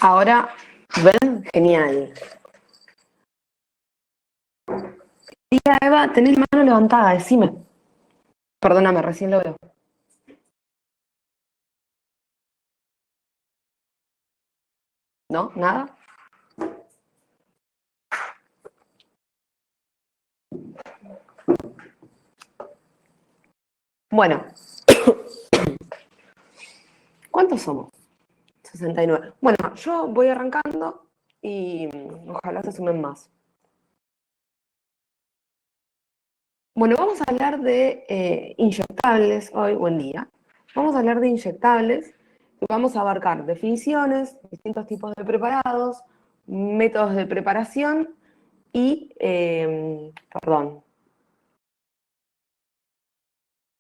Ahora, ¿ven? Genial. Tía Eva, tenés la mano levantada, decime. Perdóname, recién lo veo. ¿No? ¿Nada? Bueno, ¿cuántos somos? 69. Bueno, yo voy arrancando y ojalá se sumen más. Bueno, vamos a hablar de inyectables hoy, buen día. Vamos a hablar de inyectables y vamos a abarcar definiciones, distintos tipos de preparados, métodos de preparación y, perdón,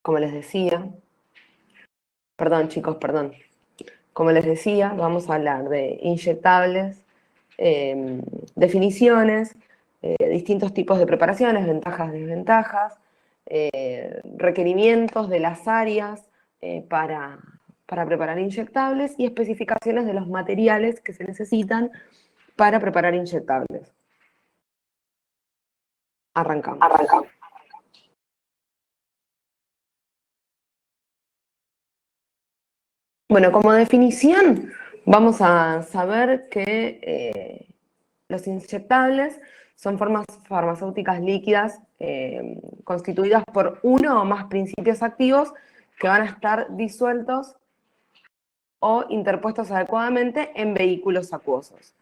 como les decía, perdón chicos, perdón. Como les decía, vamos a hablar de inyectables, definiciones, distintos tipos de preparaciones, ventajas, desventajas, requerimientos de las áreas para preparar inyectables y especificaciones de los materiales que se necesitan para preparar inyectables. Arrancamos. Bueno, como definición, vamos a saber que los inyectables son formas farmacéuticas líquidas constituidas por uno o más principios activos que van a estar disueltos o interpuestos adecuadamente en vehículos acuosos.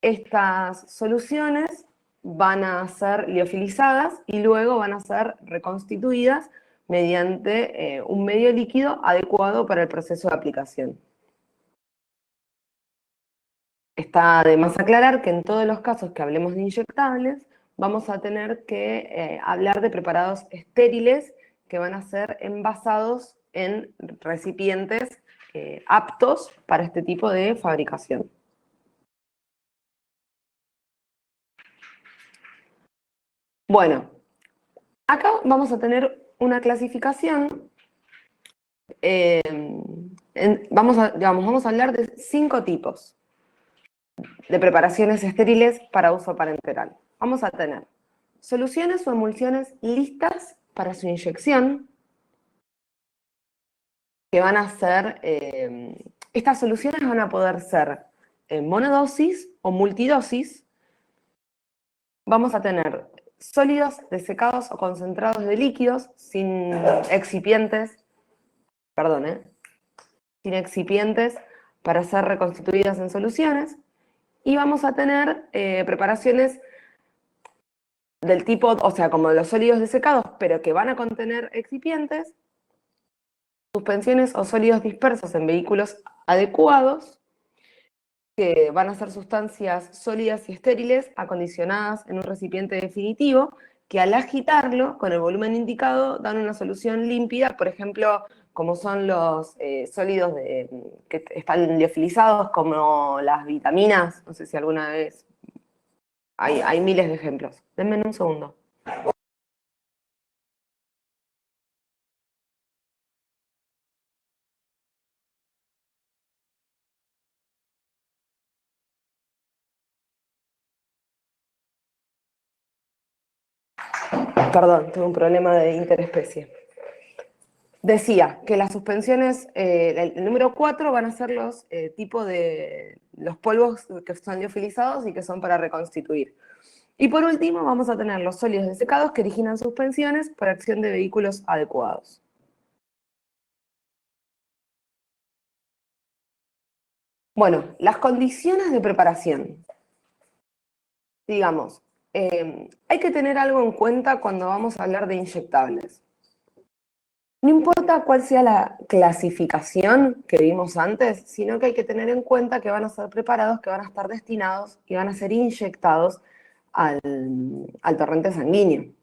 Estas soluciones van a ser liofilizadas y luego van a ser reconstituidas mediante un medio líquido adecuado para el proceso de aplicación. Está de más aclarar que en todos los casos que hablemos de inyectables, vamos a tener que hablar de preparados estériles que van a ser envasados en recipientes aptos para este tipo de fabricación. Bueno, acá vamos a tener una clasificación. Vamos a hablar de 5 tipos de preparaciones estériles para uso parenteral. Vamos a tener soluciones o emulsiones listas para su inyección, que van a ser, estas soluciones van a poder ser monodosis o multidosis. Vamos a tener sólidos, desecados o concentrados de líquidos sin excipientes, perdón, sin excipientes para ser reconstituidas en soluciones. Y vamos a tener preparaciones del tipo, o sea, como los sólidos desecados, pero que van a contener excipientes, suspensiones o sólidos dispersos en vehículos adecuados, que van a ser sustancias sólidas y estériles acondicionadas en un recipiente definitivo, que al agitarlo con el volumen indicado dan una solución límpida, por ejemplo, como son los sólidos que están liofilizados, como las vitaminas, no sé si alguna vez, hay miles de ejemplos. Denme un segundo. Perdón, tuve un problema de interespecie. Decía que las suspensiones, el número 4 van a ser los tipos de los polvos que están liofilizados y que son para reconstituir. Y por último vamos a tener los sólidos desecados que originan suspensiones por acción de vehículos adecuados. Bueno, las condiciones de preparación. Digamos, hay que tener algo en cuenta cuando vamos a hablar de inyectables. No importa cuál sea la clasificación que vimos antes, sino que hay que tener en cuenta que van a ser preparados, que van a estar destinados y van a ser inyectados al torrente sanguíneo.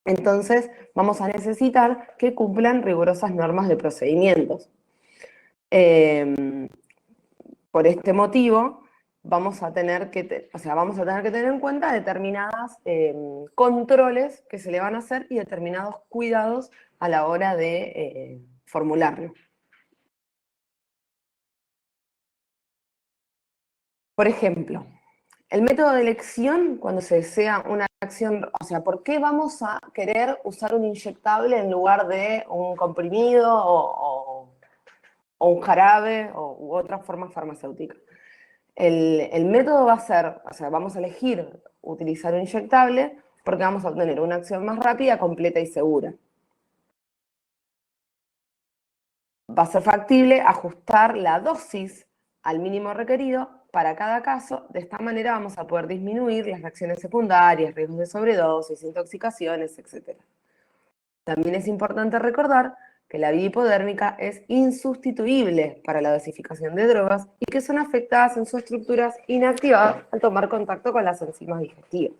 Entonces, vamos a necesitar que cumplan rigurosas normas de procedimientos. Por este motivo, vamos a tener que tener en cuenta determinados controles que se le van a hacer y determinados cuidados a la hora de formularlo. Por ejemplo, el método de elección cuando se desea una acción, o sea, ¿por qué vamos a querer usar un inyectable en lugar de un comprimido o un jarabe u otra forma farmacéutica? El método va a ser, o sea, vamos a elegir utilizar un inyectable porque vamos a obtener una acción más rápida, completa y segura. Va a ser factible ajustar la dosis al mínimo requerido para cada caso. De esta manera vamos a poder disminuir las reacciones secundarias, riesgos de sobredosis, intoxicaciones, etc. También es importante recordar que la vía hipodérmica es insustituible para la dosificación de drogas y que son afectadas en sus estructuras inactivadas al tomar contacto con las enzimas digestivas.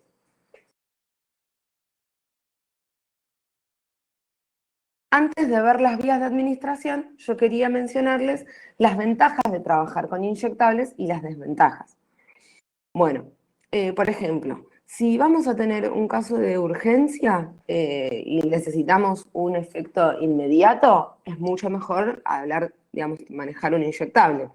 Antes de ver las vías de administración, yo quería mencionarles las ventajas de trabajar con inyectables y las desventajas. Bueno, por ejemplo, si vamos a tener un caso de urgencia y necesitamos un efecto inmediato, es mucho mejor hablar, digamos, manejar un inyectable.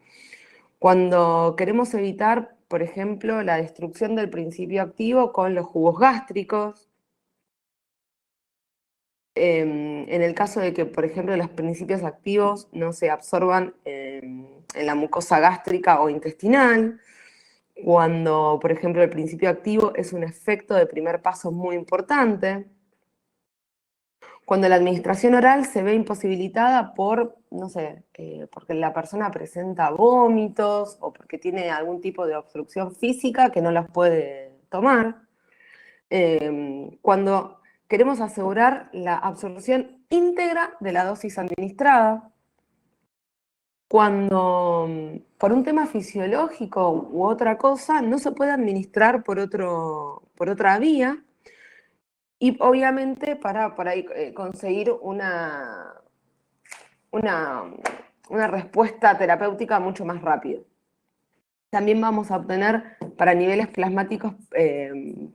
Cuando queremos evitar, por ejemplo, la destrucción del principio activo con los jugos gástricos, en el caso de que, por ejemplo, los principios activos no se absorban en la mucosa gástrica o intestinal, cuando, por ejemplo, el principio activo es un efecto de primer paso muy importante, cuando la administración oral se ve imposibilitada por, no sé, porque la persona presenta vómitos o porque tiene algún tipo de obstrucción física que no las puede tomar, cuando queremos asegurar la absorción íntegra de la dosis administrada, cuando por un tema fisiológico u otra cosa no se puede administrar por otra vía, y obviamente para conseguir una, una respuesta terapéutica mucho más rápida. También vamos a obtener para niveles plasmáticos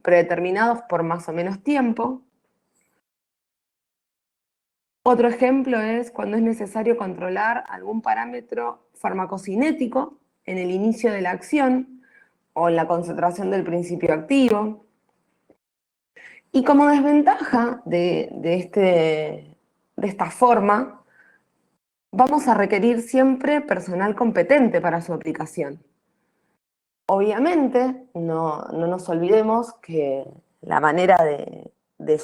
predeterminados por más o menos tiempo. Otro ejemplo es cuando es necesario controlar algún parámetro farmacocinético en el inicio de la acción o en la concentración del principio activo. Y como desventaja de esta forma, vamos a requerir siempre personal competente para su aplicación. Obviamente, no nos olvidemos que la manera de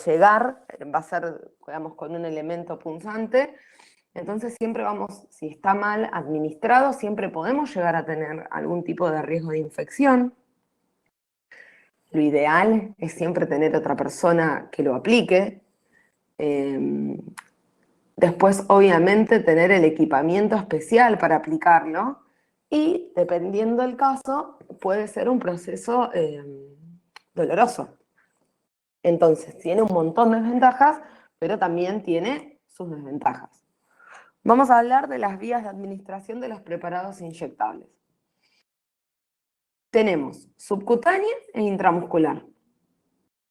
llegar va a ser, digamos, con un elemento punzante. Entonces siempre vamos, si está mal administrado, siempre podemos llegar a tener algún tipo de riesgo de infección. Lo ideal es siempre tener otra persona que lo aplique. Después, obviamente, tener el equipamiento especial para aplicarlo. Y dependiendo del caso, puede ser un proceso doloroso. Entonces, tiene un montón de ventajas, pero también tiene sus desventajas. Vamos a hablar de las vías de administración de los preparados inyectables. Tenemos subcutánea e intramuscular.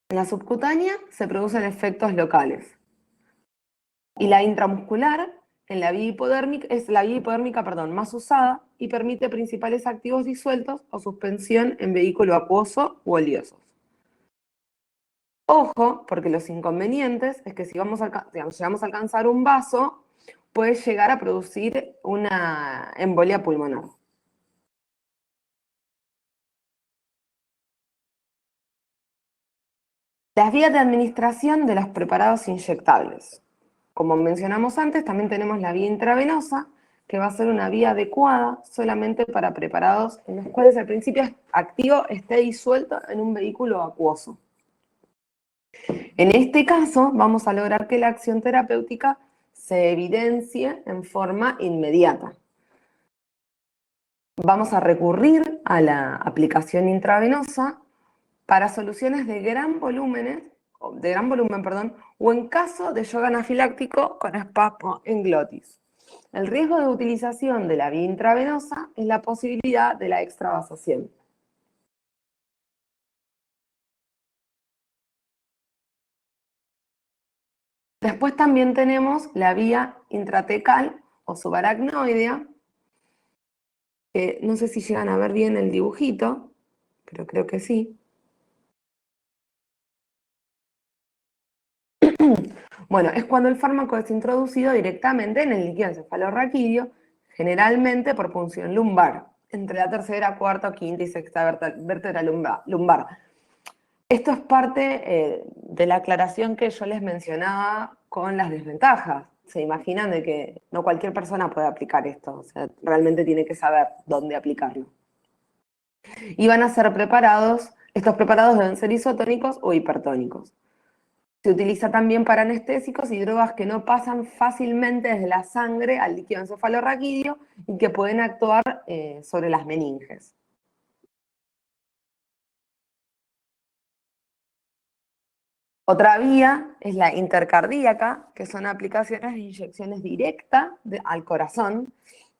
En la subcutánea se producen efectos locales. Y la intramuscular en la vía hipodérmica, es la vía hipodérmica, más usada y permite principales activos disueltos o suspensión en vehículo acuoso u oleosos. Ojo, porque los inconvenientes es que si llegamos a alcanzar un vaso, puede llegar a producir una embolia pulmonar. Las vías de administración de los preparados inyectables. Como mencionamos antes, también tenemos la vía intravenosa, que va a ser una vía adecuada solamente para preparados en los cuales el principio activo esté disuelto en un vehículo acuoso. En este caso, vamos a lograr que la acción terapéutica se evidencie en forma inmediata. Vamos a recurrir a la aplicación intravenosa para soluciones de gran volumen, o en caso de shock anafiláctico con espasmo en glotis. El riesgo de utilización de la vía intravenosa es la posibilidad de la extravasación. Después también tenemos la vía intratecal o subaracnoidea, que no sé si llegan a ver bien el dibujito, pero creo que sí. Bueno, es cuando el fármaco es introducido directamente en el líquido encefalorraquídeo, generalmente por punción lumbar, entre la tercera, cuarta, quinta y sexta vértebra lumbar. Esto es parte de la aclaración que yo les mencionaba con las desventajas. Se imaginan de que no cualquier persona puede aplicar esto, o sea, realmente tiene que saber dónde aplicarlo. Y van a ser preparados, estos preparados deben ser isotónicos o hipertónicos. Se utiliza también para anestésicos y drogas que no pasan fácilmente desde la sangre al líquido encefalorraquídeo y que pueden actuar sobre las meninges. Otra vía es la intercardíaca, que son aplicaciones de inyecciones directas al corazón,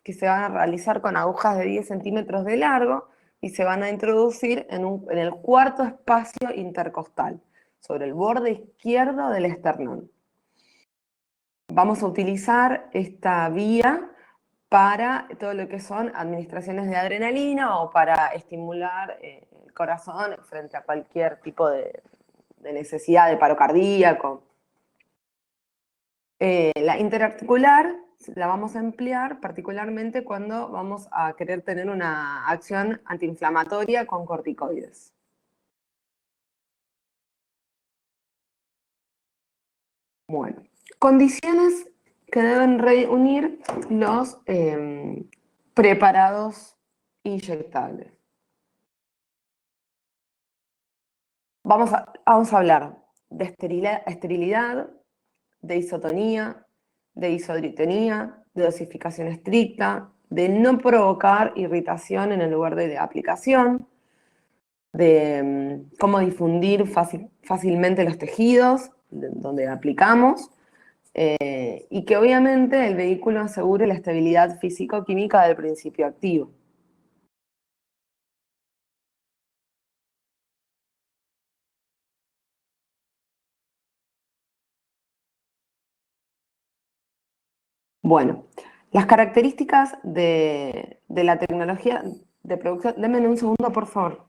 que se van a realizar con agujas de 10 centímetros de largo y se van a introducir en el cuarto espacio intercostal, sobre el borde izquierdo del esternón. Vamos a utilizar esta vía para todo lo que son administraciones de adrenalina o para estimular el corazón frente a cualquier tipo de necesidad de paro cardíaco. La interarticular la vamos a emplear particularmente cuando vamos a querer tener una acción antiinflamatoria con corticoides. Bueno, condiciones que deben reunir los preparados inyectables. Vamos a hablar de esterilidad, de isotonía, de isodritenía, de dosificación estricta, de no provocar irritación en el lugar de aplicación, de cómo difundir fácilmente los tejidos donde aplicamos, y que obviamente el vehículo asegure la estabilidad físico-química del principio activo. Bueno, las características de la tecnología de producción, denme un segundo por favor.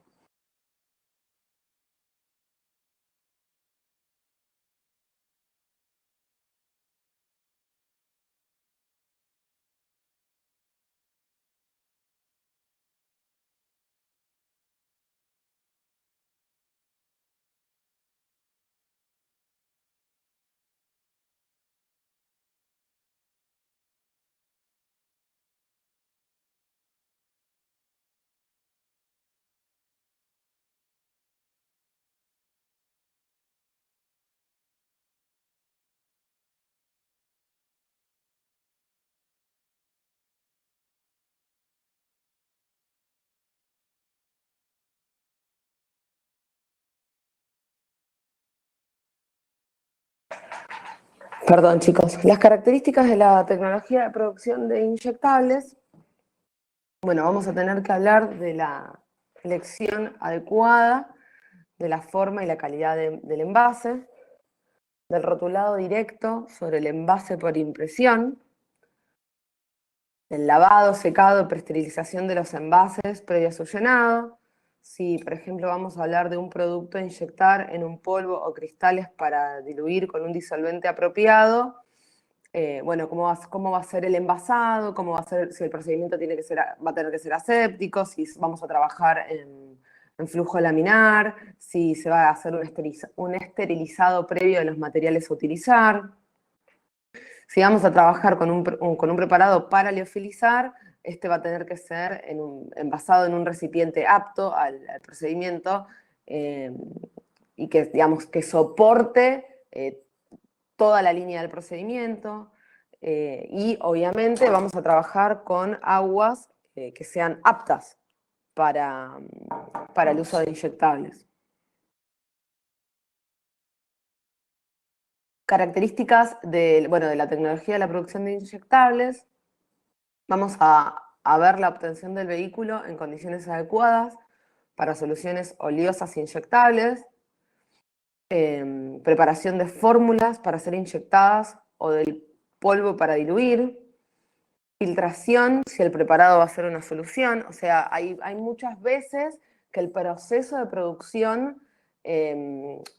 Perdón, chicos. Las características de la tecnología de producción de inyectables. Bueno, vamos a tener que hablar de la elección adecuada, de la forma y la calidad del envase, del rotulado directo sobre el envase por impresión, del lavado, secado, preesterilización de los envases previo a su llenado. Si, por ejemplo, vamos a hablar de un producto a inyectar en un polvo o cristales para diluir con un disolvente apropiado, bueno, cómo va a ser el envasado, cómo va a ser, si el procedimiento va a tener que ser aséptico, si vamos a trabajar en flujo laminar, si se va a hacer un esterilizado previo de los materiales a utilizar. Si vamos a trabajar con un preparado para liofilizar, este va a tener que ser envasado en un recipiente apto al procedimiento, y que, digamos, que soporte toda la línea del procedimiento, y obviamente vamos a trabajar con aguas que sean aptas para el uso de inyectables. Características de la tecnología de la producción de inyectables. Vamos a ver la obtención del vehículo en condiciones adecuadas para soluciones oleosas inyectables, preparación de fórmulas para ser inyectadas o del polvo para diluir, filtración, si el preparado va a ser una solución. O sea, hay muchas veces que el proceso de producción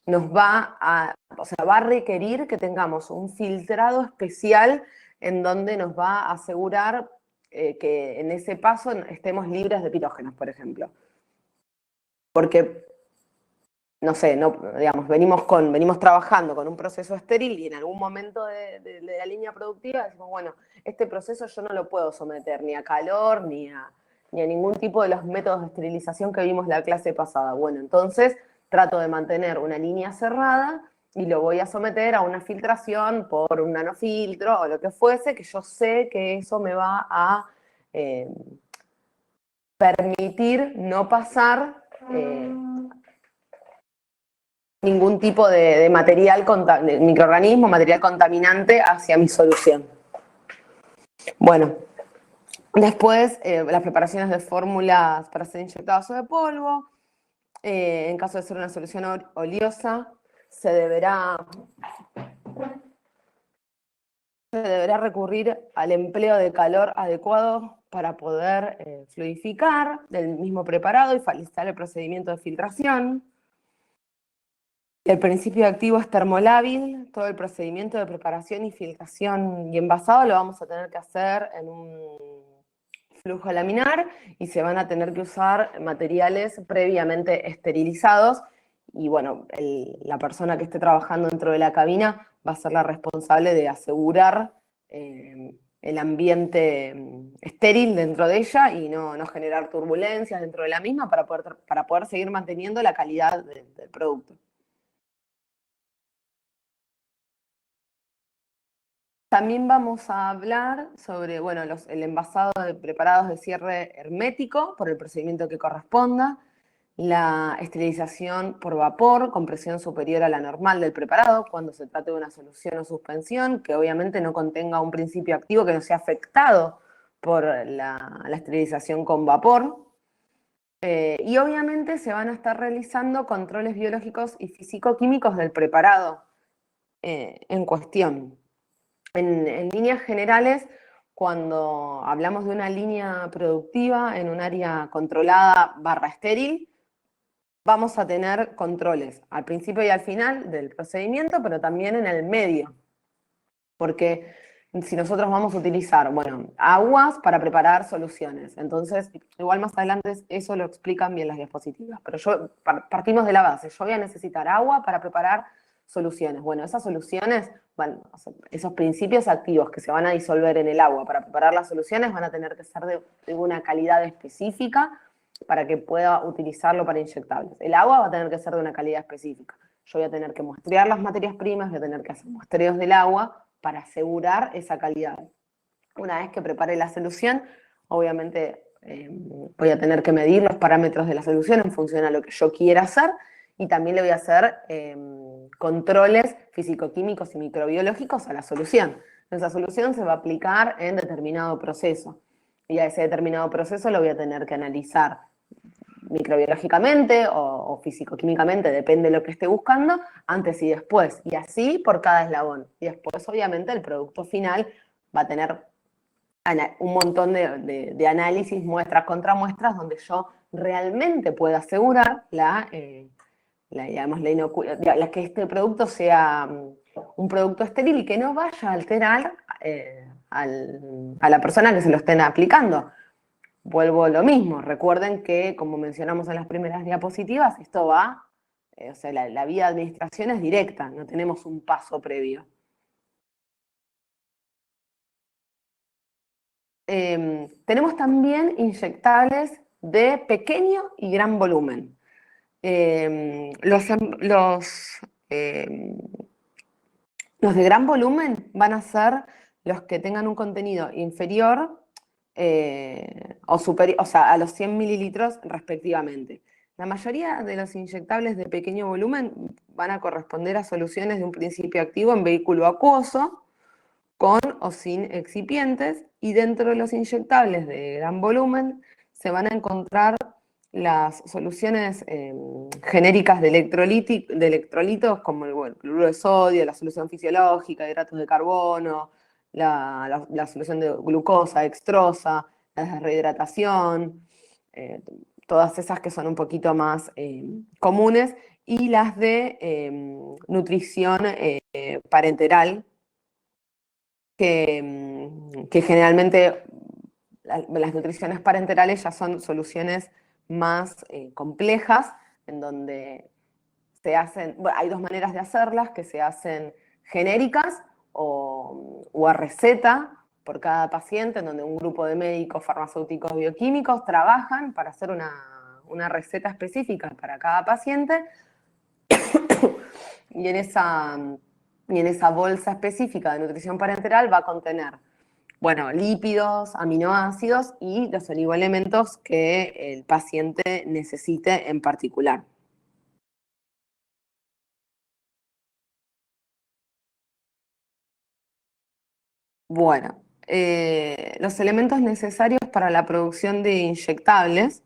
nos o sea, va a requerir que tengamos un filtrado especial en donde nos va a asegurar que en ese paso estemos libres de pirógenos, por ejemplo. Porque, no sé, no, digamos, venimos trabajando con un proceso estéril y en algún momento de la línea productiva decimos, bueno, este proceso yo no lo puedo someter ni a calor ni a ningún tipo de los métodos de esterilización que vimos la clase pasada. Bueno, entonces trato de mantener una línea cerrada y lo voy a someter a una filtración por un nanofiltro o lo que fuese, que yo sé que eso me va a permitir no pasar ningún tipo de material, de microorganismo, material contaminante hacia mi solución. Bueno, después las preparaciones de fórmulas para ser inyectadas o de polvo. En caso de ser una solución oleosa, se deberá recurrir al empleo de calor adecuado para poder fluidificar del mismo preparado y facilitar el procedimiento de filtración. El principio activo es termolábil, todo el procedimiento de preparación y filtración y envasado lo vamos a tener que hacer en un flujo laminar y se van a tener que usar materiales previamente esterilizados y bueno, la persona que esté trabajando dentro de la cabina va a ser la responsable de asegurar el ambiente estéril dentro de ella y no generar turbulencias dentro de la misma para poder seguir manteniendo la calidad del producto. También vamos a hablar sobre, bueno, el envasado de preparados de cierre hermético por el procedimiento que corresponda, la esterilización por vapor con presión superior a la normal del preparado cuando se trate de una solución o suspensión que obviamente no contenga un principio activo que no sea afectado por la esterilización con vapor. Y obviamente se van a estar realizando controles biológicos y físico-químicos del preparado en cuestión. En líneas generales, cuando hablamos de una línea productiva en un área controlada / estéril, vamos a tener controles al principio y al final del procedimiento, pero también en el medio. Porque si nosotros vamos a utilizar, bueno, aguas para preparar soluciones, entonces, igual más adelante eso lo explican bien las diapositivas, pero partimos de la base, yo voy a necesitar agua para preparar soluciones. Bueno, esas soluciones, bueno, esos principios activos que se van a disolver en el agua para preparar las soluciones van a tener que ser de una calidad específica para que pueda utilizarlo para inyectables. El agua va a tener que ser de una calidad específica. Yo voy a tener que muestrear las materias primas, voy a tener que hacer muestreos del agua para asegurar esa calidad. Una vez que prepare la solución, obviamente voy a tener que medir los parámetros de la solución en función a lo que yo quiera hacer y también le voy a hacer controles físico-químicos y microbiológicos a la solución. Esa solución se va a aplicar en determinado proceso y a ese determinado proceso lo voy a tener que analizar microbiológicamente o físico-químicamente, depende de lo que esté buscando, antes y después, y así por cada eslabón. Y después, obviamente, el producto final va a tener un montón de análisis, muestras, contramuestras, donde yo realmente pueda asegurar que este producto sea un producto estéril y que no vaya a alterar a la persona que se lo estén aplicando. Vuelvo a lo mismo, recuerden que, como mencionamos en las primeras diapositivas, esto va, o sea, la vía de administración es directa, no tenemos un paso previo. Tenemos también inyectables de pequeño y gran volumen. Los de gran volumen van a ser los que tengan un contenido inferior o superior, o sea, a los 100 mililitros respectivamente. La mayoría de los inyectables de pequeño volumen van a corresponder a soluciones de un principio activo en vehículo acuoso, con o sin excipientes, y dentro de los inyectables de gran volumen se van a encontrar las soluciones genéricas de electrolitos como el cloruro de sodio, la solución fisiológica, hidratos de carbono, la solución de glucosa, dextrosa, la de rehidratación, todas esas que son un poquito más comunes, y las de nutrición parenteral, que generalmente las nutriciones parenterales ya son soluciones más complejas, en donde se hacen, bueno, hay dos maneras de hacerlas, que se hacen genéricas o a receta por cada paciente, en donde un grupo de médicos, farmacéuticos, bioquímicos trabajan para hacer una receta específica para cada paciente, y en esa bolsa específica de nutrición parenteral va a contener, bueno, lípidos, aminoácidos y los oligoelementos que el paciente necesite en particular. Bueno, los elementos necesarios para la producción de inyectables,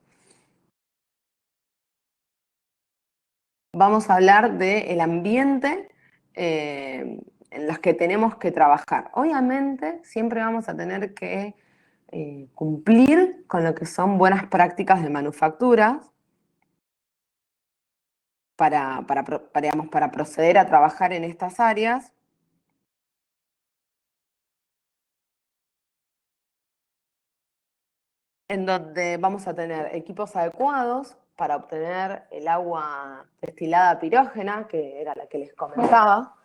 vamos a hablar del ambiente en los que tenemos que trabajar. Obviamente, siempre vamos a tener que cumplir con lo que son buenas prácticas de manufactura digamos, para proceder a trabajar en estas áreas. En donde vamos a tener equipos adecuados para obtener el agua destilada pirógena, que era la que les comentaba,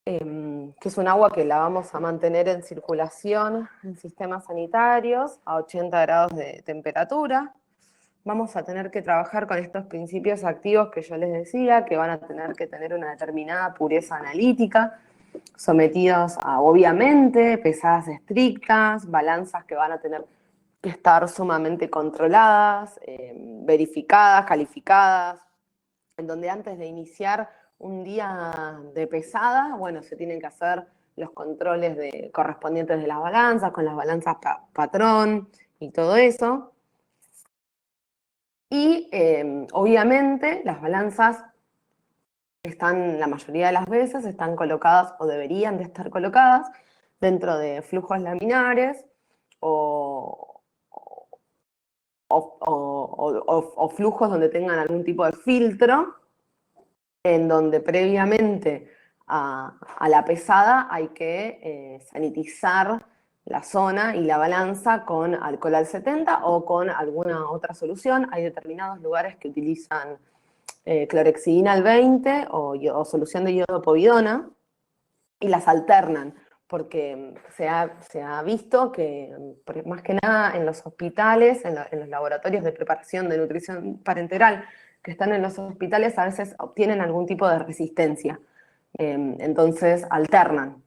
que es un agua que la vamos a mantener en circulación en sistemas sanitarios a 80 grados de temperatura. Vamos a tener que trabajar con estos principios activos que yo les decía, que van a tener que tener una determinada pureza analítica, sometidos a, obviamente, pesadas estrictas, balanzas que van a tener que estar sumamente controladas, verificadas, calificadas, en donde antes de iniciar un día de pesada, bueno, se tienen que hacer los controles correspondientes de las balanzas, con las balanzas patrón y todo eso. Y obviamente las balanzas están, la mayoría de las veces, están colocadas o deberían de estar colocadas dentro de flujos laminares o, o flujos donde tengan algún tipo de filtro, en donde previamente a la pesada hay que sanitizar la zona y la balanza con alcohol al 70 o con alguna otra solución. Hay determinados lugares que utilizan clorhexidina al 20 o solución de iodopovidona y las alternan, porque se ha visto que, más que nada en los hospitales, en los laboratorios de preparación de nutrición parenteral que están en los hospitales, a veces obtienen algún tipo de resistencia. Entonces alternan,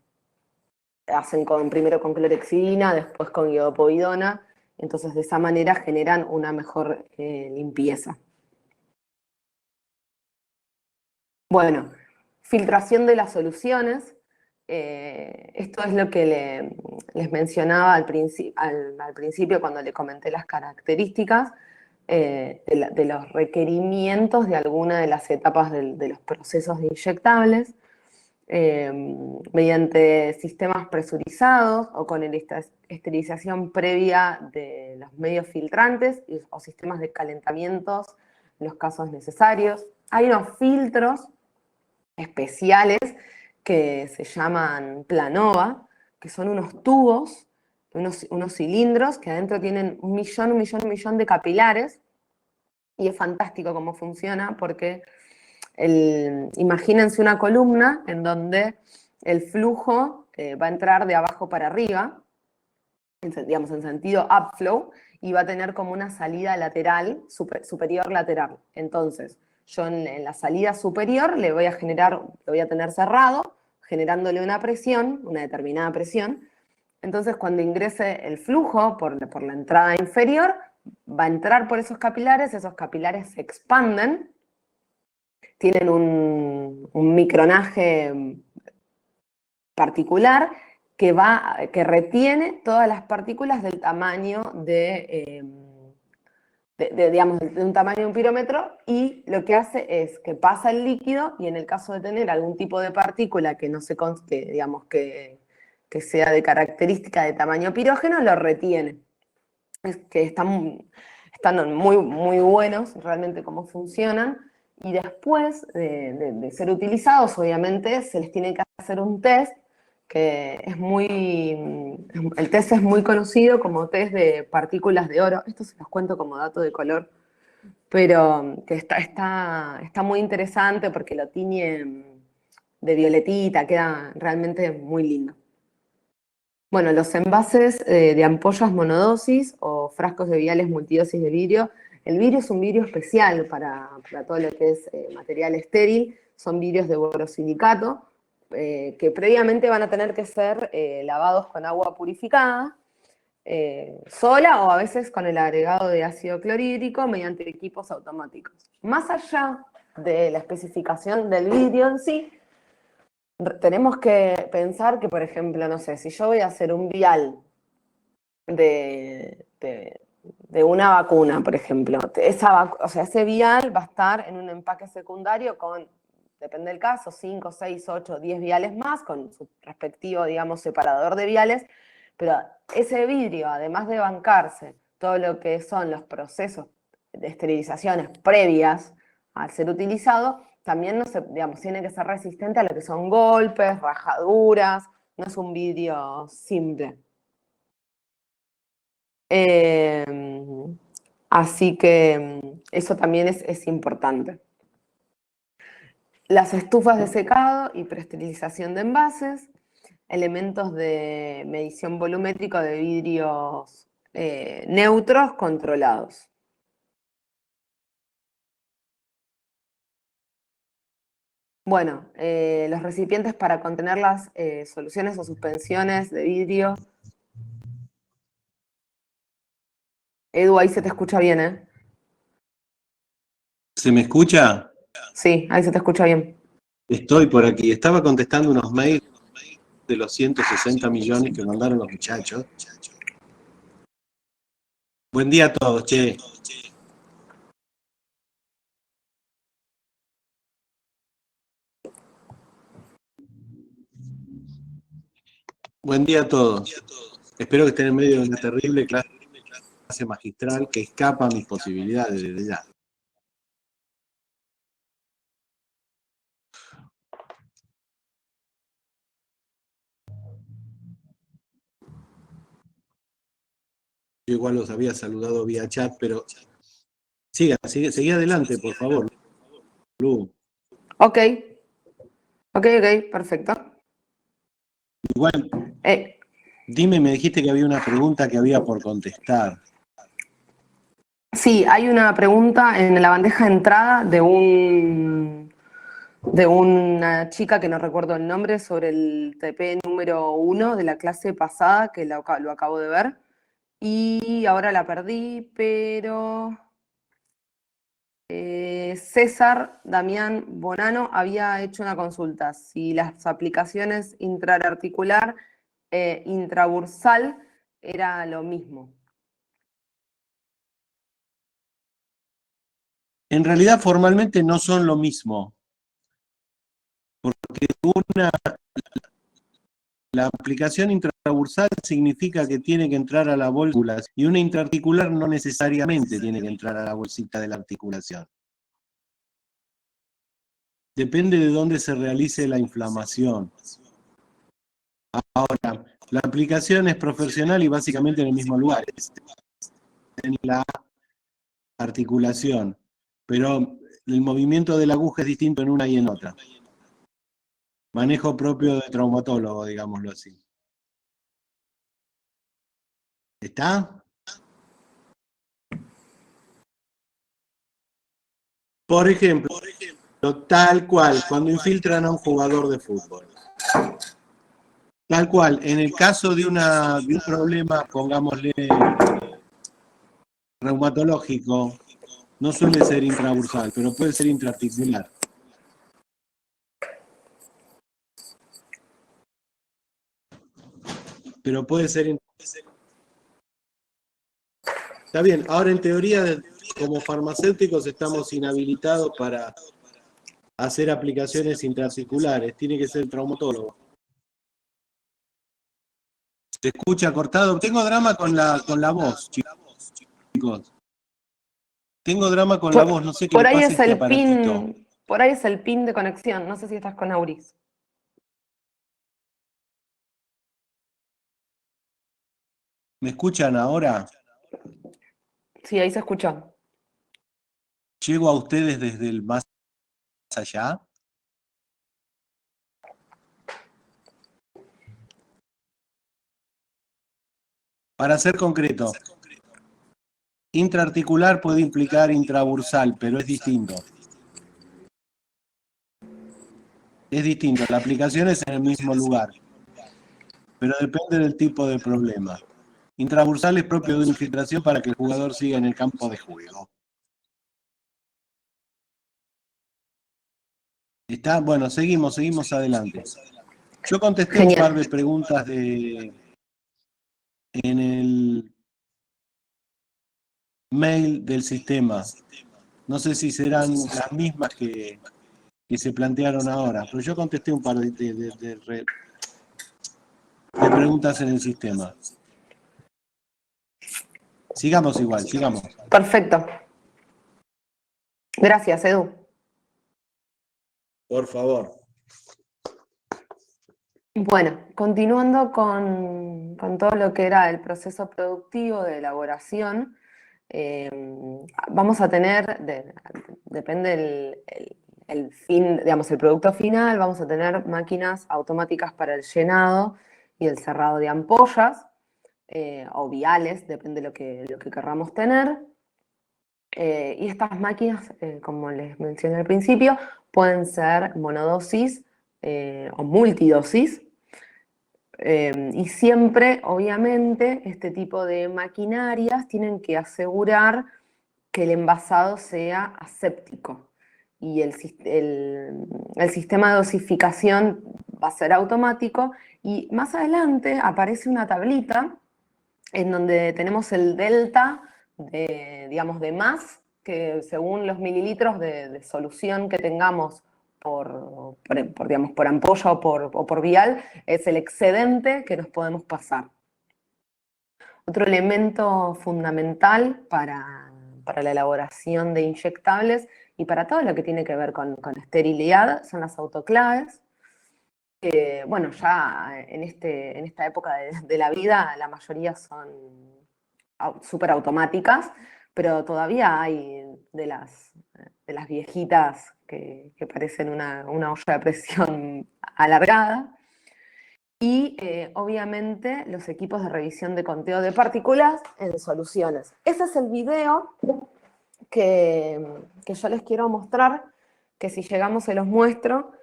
hacen primero con clorhexidina, después con iodopovidona, entonces de esa manera generan una mejor limpieza. Bueno, filtración de las soluciones. Esto es lo que les mencionaba al principio cuando le comenté las características de los requerimientos de alguna de las etapas de los procesos de inyectables, mediante sistemas presurizados o con esterilización previa de los medios filtrantes o sistemas de calentamientos en los casos necesarios. Hay unos filtros especiales que se llaman Planova, que son unos tubos, unos cilindros que adentro tienen un millón de capilares, y es fantástico cómo funciona porque imagínense una columna en donde el flujo va a entrar de abajo para arriba, digamos en sentido upflow, y va a tener como una salida lateral, superior lateral. Entonces, yo en la salida superior le voy a tener cerrado, generándole una presión, una determinada presión. Entonces, cuando ingrese el flujo por la entrada inferior, va a entrar por esos capilares se expanden, tienen un micronaje particular que retiene todas las partículas del tamaño digamos, de un tamaño de un pirómetro, y lo que hace es que pasa el líquido y en el caso de tener algún tipo de partícula que no se digamos que sea de característica de tamaño pirógeno, lo retiene. Es que están muy, muy buenos realmente cómo funcionan. Y después de ser utilizados, obviamente, se les tiene que hacer un test que es el test es muy conocido como test de partículas de oro. Esto se los cuento como dato de color, pero que está muy interesante porque lo tiñe de violetita, queda realmente muy lindo. Bueno, los envases de ampollas monodosis o frascos de viales multidosis de vidrio. El vidrio es un vidrio especial para todo lo que es material estéril. Son vidrios de borosilicato que previamente van a tener que ser lavados con agua purificada, sola o a veces con el agregado de ácido clorhídrico mediante equipos automáticos. Más allá de la especificación del vidrio en sí, tenemos que pensar que, por ejemplo, no sé, si yo voy a hacer un vial de, de- de una vacuna, por ejemplo, o sea, ese vial va a estar en un empaque secundario con, depende del caso, 5, 6, 8, 10 viales más, con su respectivo, digamos, separador de viales, pero ese vidrio, además de bancarse todo lo que son los procesos de esterilizaciones previas al ser utilizado, también no se, digamos, tiene que ser resistente a lo que son golpes, rajaduras, no es un vidrio simple. Eh, Así que eso también es importante. Las estufas de secado y preesterilización de envases, elementos de medición volumétrico de vidrios neutros controlados. Bueno, los recipientes para contener las soluciones o suspensiones de vidrio. Edu, ahí se te escucha bien, ¿eh? ¿Se me escucha? Sí, ahí se te escucha bien. Estoy por aquí. Estaba contestando unos mails de los 160 millones que mandaron los muchachos. Buen día a todos, che. Buen día a todos. Espero que estén en medio de una terrible clase magistral que escapa a mis posibilidades desde ya. Yo igual los había saludado vía chat, pero seguí adelante, por favor, Lu. Ok, perfecto. Igual, Eh, dime, me dijiste que había una pregunta que había por contestar. sí, hay una pregunta en la bandeja de entrada de una chica que no recuerdo el nombre sobre el TP número 1 de la clase pasada, que lo acabo de ver. Y ahora la perdí, pero César Damián Bonano había hecho una consulta. Si las aplicaciones intraarticular e intrabursal era lo mismo. En realidad, formalmente no son lo mismo, porque la aplicación intrabursal significa que tiene que entrar a la bolsa y una intraarticular no necesariamente tiene que entrar a la bolsita de la articulación. Depende de dónde se realice la inflamación. Ahora, la aplicación es profesional y básicamente en el mismo lugar, en la articulación, pero el movimiento de la aguja es distinto en una y en otra. Manejo propio de traumatólogo, digámoslo así. ¿Está? Por ejemplo, tal cual, cuando infiltran a un jugador de fútbol. Tal cual, en el caso de un problema, pongámosle, reumatológico, no suele ser intrabursal, pero puede ser intraarticular. Pero puede ser. Está bien, ahora en teoría, como farmacéuticos, estamos inhabilitados para hacer aplicaciones intraarticulares. Tiene que ser el traumatólogo. Se escucha cortado. Tengo drama con la voz, chicos. Tengo drama con la voz, no sé qué Por le ahí pasa a es este el aparatito. pin, por ahí es el pin de conexión. No sé si estás con Auris. ¿Me escuchan ahora? Sí, ahí se escuchó. ¿Llego a ustedes desde el más allá? Para ser concreto, intraarticular puede implicar intrabursal, pero es distinto. Es distinto, la aplicación es en el mismo lugar, pero depende del tipo de problema. Intrabursal es propio de una infiltración para que el jugador siga en el campo de juego. ¿Está? Bueno, seguimos adelante. Yo contesté un par de Genial. preguntas en el mail del sistema. No sé si serán las mismas que se plantearon ahora, pero yo contesté un par de preguntas en el sistema. Sigamos igual, sigamos. Perfecto. Gracias, Edu. Por favor. Bueno, continuando con todo lo que era el proceso productivo de elaboración, vamos a tener, depende el fin, digamos, el producto final, vamos a tener máquinas automáticas para el llenado y el cerrado de ampollas, o viales, depende de lo que querramos tener. Y estas máquinas, como les mencioné al principio, pueden ser monodosis o multidosis. Y siempre, obviamente, este tipo de maquinarias tienen que asegurar que el envasado sea aséptico. Y el sistema de dosificación va a ser automático. Y más adelante aparece una tablita en donde tenemos el delta de, digamos, de más, que según los mililitros de solución que tengamos digamos, por ampolla o por vial, es el excedente que nos podemos pasar. Otro elemento fundamental para la elaboración de inyectables y para todo lo que tiene que ver con esterilidad son las autoclaves. Bueno, ya en esta época de la vida la mayoría son súper automáticas, pero todavía hay de las viejitas que parecen una olla de presión alargada. Y obviamente los equipos de revisión de conteo de partículas en soluciones. Ese es el video que yo les quiero mostrar, que si llegamos se los muestro.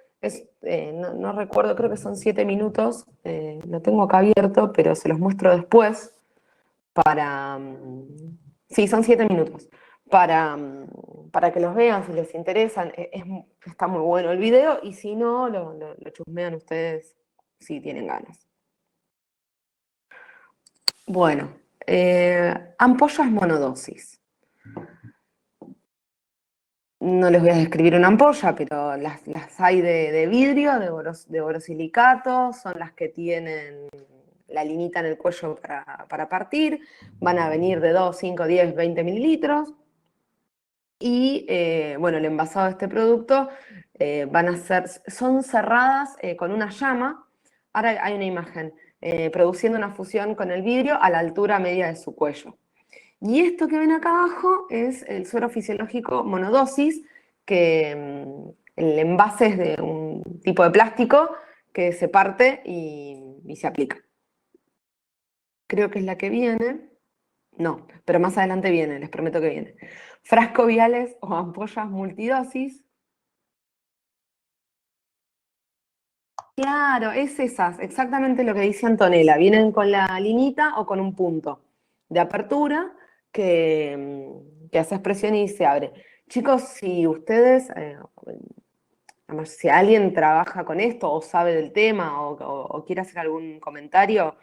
No recuerdo, creo que son 7 minutos, lo tengo acá abierto, pero se los muestro después para... Sí, son 7 minutos. Para que los vean si les interesan. Está muy bueno el video y si no, lo chusmean ustedes si tienen ganas. Bueno, ampollas monodosis. No les voy a describir una ampolla, pero las hay de vidrio, de borosilicato, son las que tienen la linita en el cuello para partir, van a venir de 2, 5, 10, 20 mililitros. Y bueno, el envasado de este producto son cerradas con una llama. Ahora hay una imagen, produciendo una fusión con el vidrio a la altura media de su cuello. Y esto que ven acá abajo es el suero fisiológico monodosis, que el envase es de un tipo de plástico que se parte y se aplica. Creo que es la que viene. No, pero más adelante viene, les prometo que viene. Frasco viales o ampollas multidosis. Claro, es esas, exactamente lo que dice Antonella. Vienen con la linita o con un punto de apertura que haces presión y se abre. Chicos, si ustedes, además, si alguien trabaja con esto o sabe del tema o quiere hacer algún comentario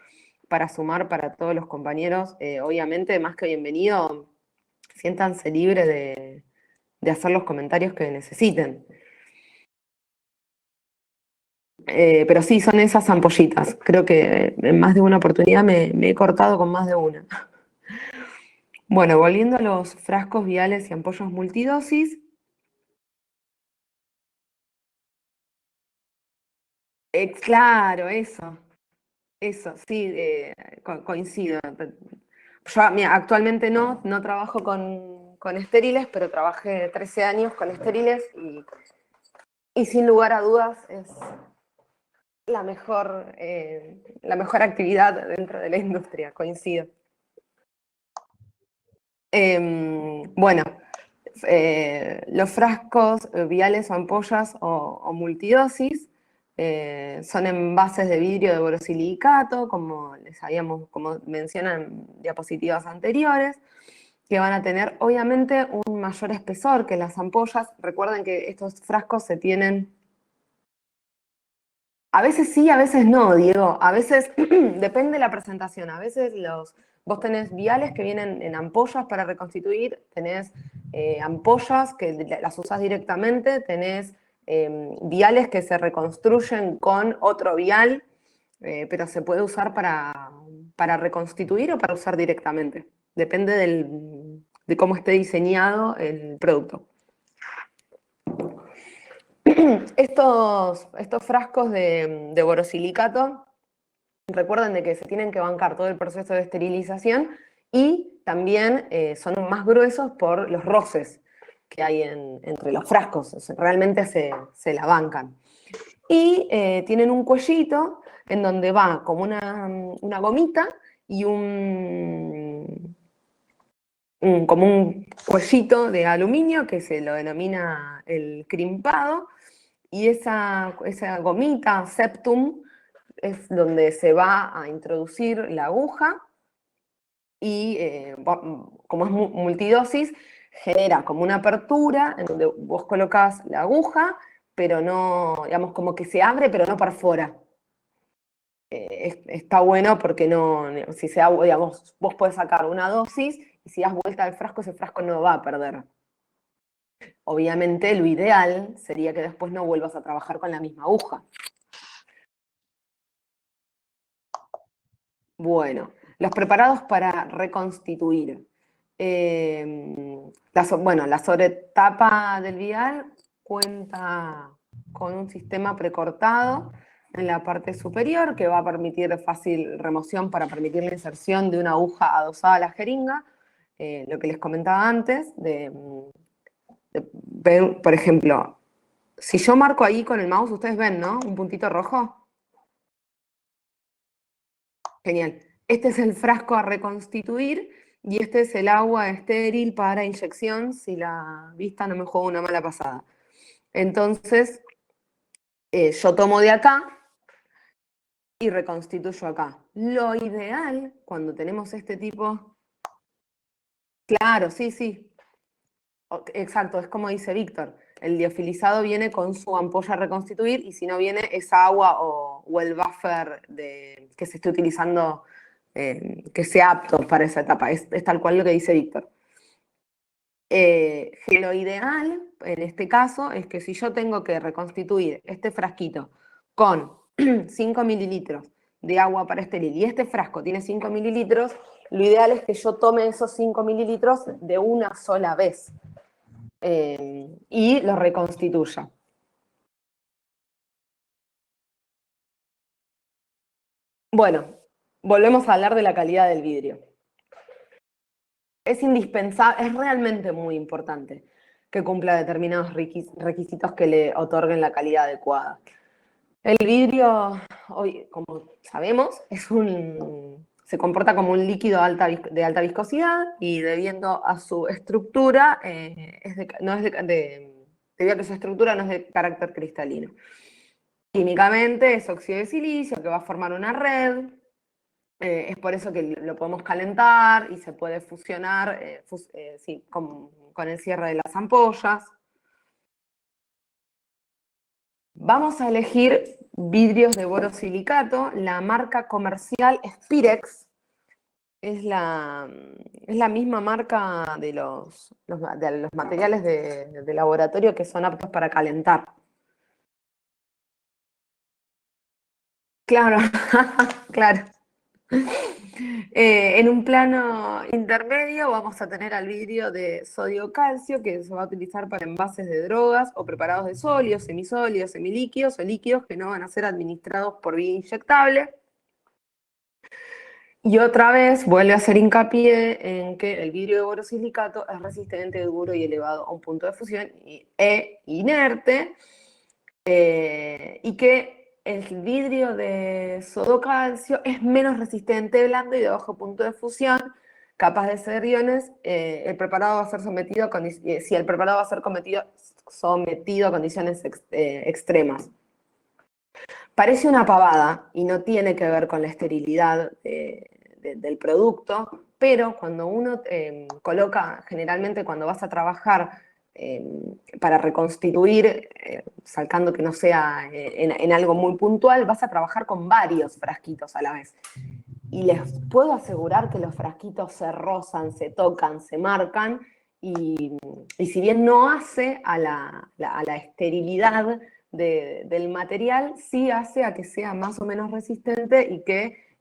para sumar para todos los compañeros, obviamente, más que bienvenido, siéntanse libres de hacer los comentarios que necesiten. Pero sí, son esas ampollitas. Creo que en más de una oportunidad me he cortado con más de una. Bueno, volviendo a los frascos viales y ampollas multidosis. Claro, eso, sí, coincido. Yo mira, actualmente no trabajo con estériles, pero trabajé 13 años con estériles y sin lugar a dudas es la mejor actividad dentro de la industria, coincido. Bueno, los frascos viales o ampollas o multidosis son envases de vidrio de borosilicato, como mencionan diapositivas anteriores, que van a tener obviamente un mayor espesor que las ampollas. Recuerden que estos frascos se tienen, a veces sí, a veces no, Diego. A veces depende de la presentación. A veces vos tenés viales que vienen en ampollas para reconstituir, tenés ampollas que las usás directamente, tenés viales que se reconstruyen con otro vial, pero se puede usar para reconstituir o para usar directamente. Depende de cómo esté diseñado el producto. Estos frascos de borosilicato, recuerden de que se tienen que bancar todo el proceso de esterilización y también son más gruesos por los roces que hay entre los frascos, o sea, realmente se la bancan. Y tienen un cuellito en donde va como una gomita y como un cuellito de aluminio que se lo denomina el crimpado, y esa gomita, septum, es donde se va a introducir la aguja y como es multidosis, genera como una apertura en donde vos colocás la aguja, pero no, digamos, como que se abre, pero no perfora. Está bueno porque no, si se da, digamos, vos podés sacar una dosis y si das vuelta al frasco, ese frasco no va a perder. Obviamente lo ideal sería que después no vuelvas a trabajar con la misma aguja. Bueno, los preparados para reconstituir. La sobretapa del vial cuenta con un sistema precortado en la parte superior que va a permitir fácil remoción para permitir la inserción de una aguja adosada a la jeringa. Lo que les comentaba antes, de ver, por ejemplo, si yo marco ahí con el mouse, ustedes ven, ¿no? Un puntito rojo. Genial. Este es el frasco a reconstituir y este es el agua estéril para inyección si la vista no me juega una mala pasada. Entonces, yo tomo de acá y reconstituyo acá. Lo ideal, cuando tenemos este tipo... Claro, sí, sí. Exacto, es como dice Víctor. El liofilizado viene con su ampolla a reconstituir y si no viene esa agua o el buffer que se esté utilizando que sea apto para esa etapa. Es tal cual lo que dice Víctor. Lo ideal, en este caso, es que si yo tengo que reconstituir este frasquito con 5 mililitros de agua para estéril y este frasco tiene 5 mililitros, lo ideal es que yo tome esos 5 mililitros de una sola vez y lo reconstituya. Bueno, volvemos a hablar de la calidad del vidrio. Es indispensable, es realmente muy importante que cumpla determinados requisitos que le otorguen la calidad adecuada. El vidrio, hoy, como sabemos, se comporta como un líquido de alta viscosidad y debido a su estructura, debido a que su estructura no es de carácter cristalino. Químicamente es óxido de silicio que va a formar una red. Es por eso que lo podemos calentar y se puede fusionar sí, con el cierre de las ampollas. Vamos a elegir vidrios de borosilicato. La marca comercial es Pirex. Es la misma marca de los materiales de laboratorio que son aptos para calentar. Claro, claro. En un plano intermedio vamos a tener al vidrio de sodio-calcio, que se va a utilizar para envases de drogas o preparados de sólidos, semisólidos, semilíquidos o líquidos que no van a ser administrados por vía inyectable. Y otra vez vuelve a hacer hincapié en que el vidrio de borosilicato es resistente, duro y elevado a un punto de fusión e inerte, y que el vidrio de sodocalcio es menos resistente, blando y de bajo punto de fusión, capaz de ser iones. El preparado va a ser sometido a si el preparado va a ser sometido a condiciones extremas. Parece una pavada y no tiene que ver con la esterilidad del producto, pero cuando uno coloca, generalmente cuando vas a trabajar para reconstituir, salcando que no sea en algo muy puntual, vas a trabajar con varios frasquitos a la vez. Y les puedo asegurar que los frasquitos se rozan, se tocan, se marcan, y si bien no hace a la esterilidad del material, sí hace a que sea más o menos resistente y que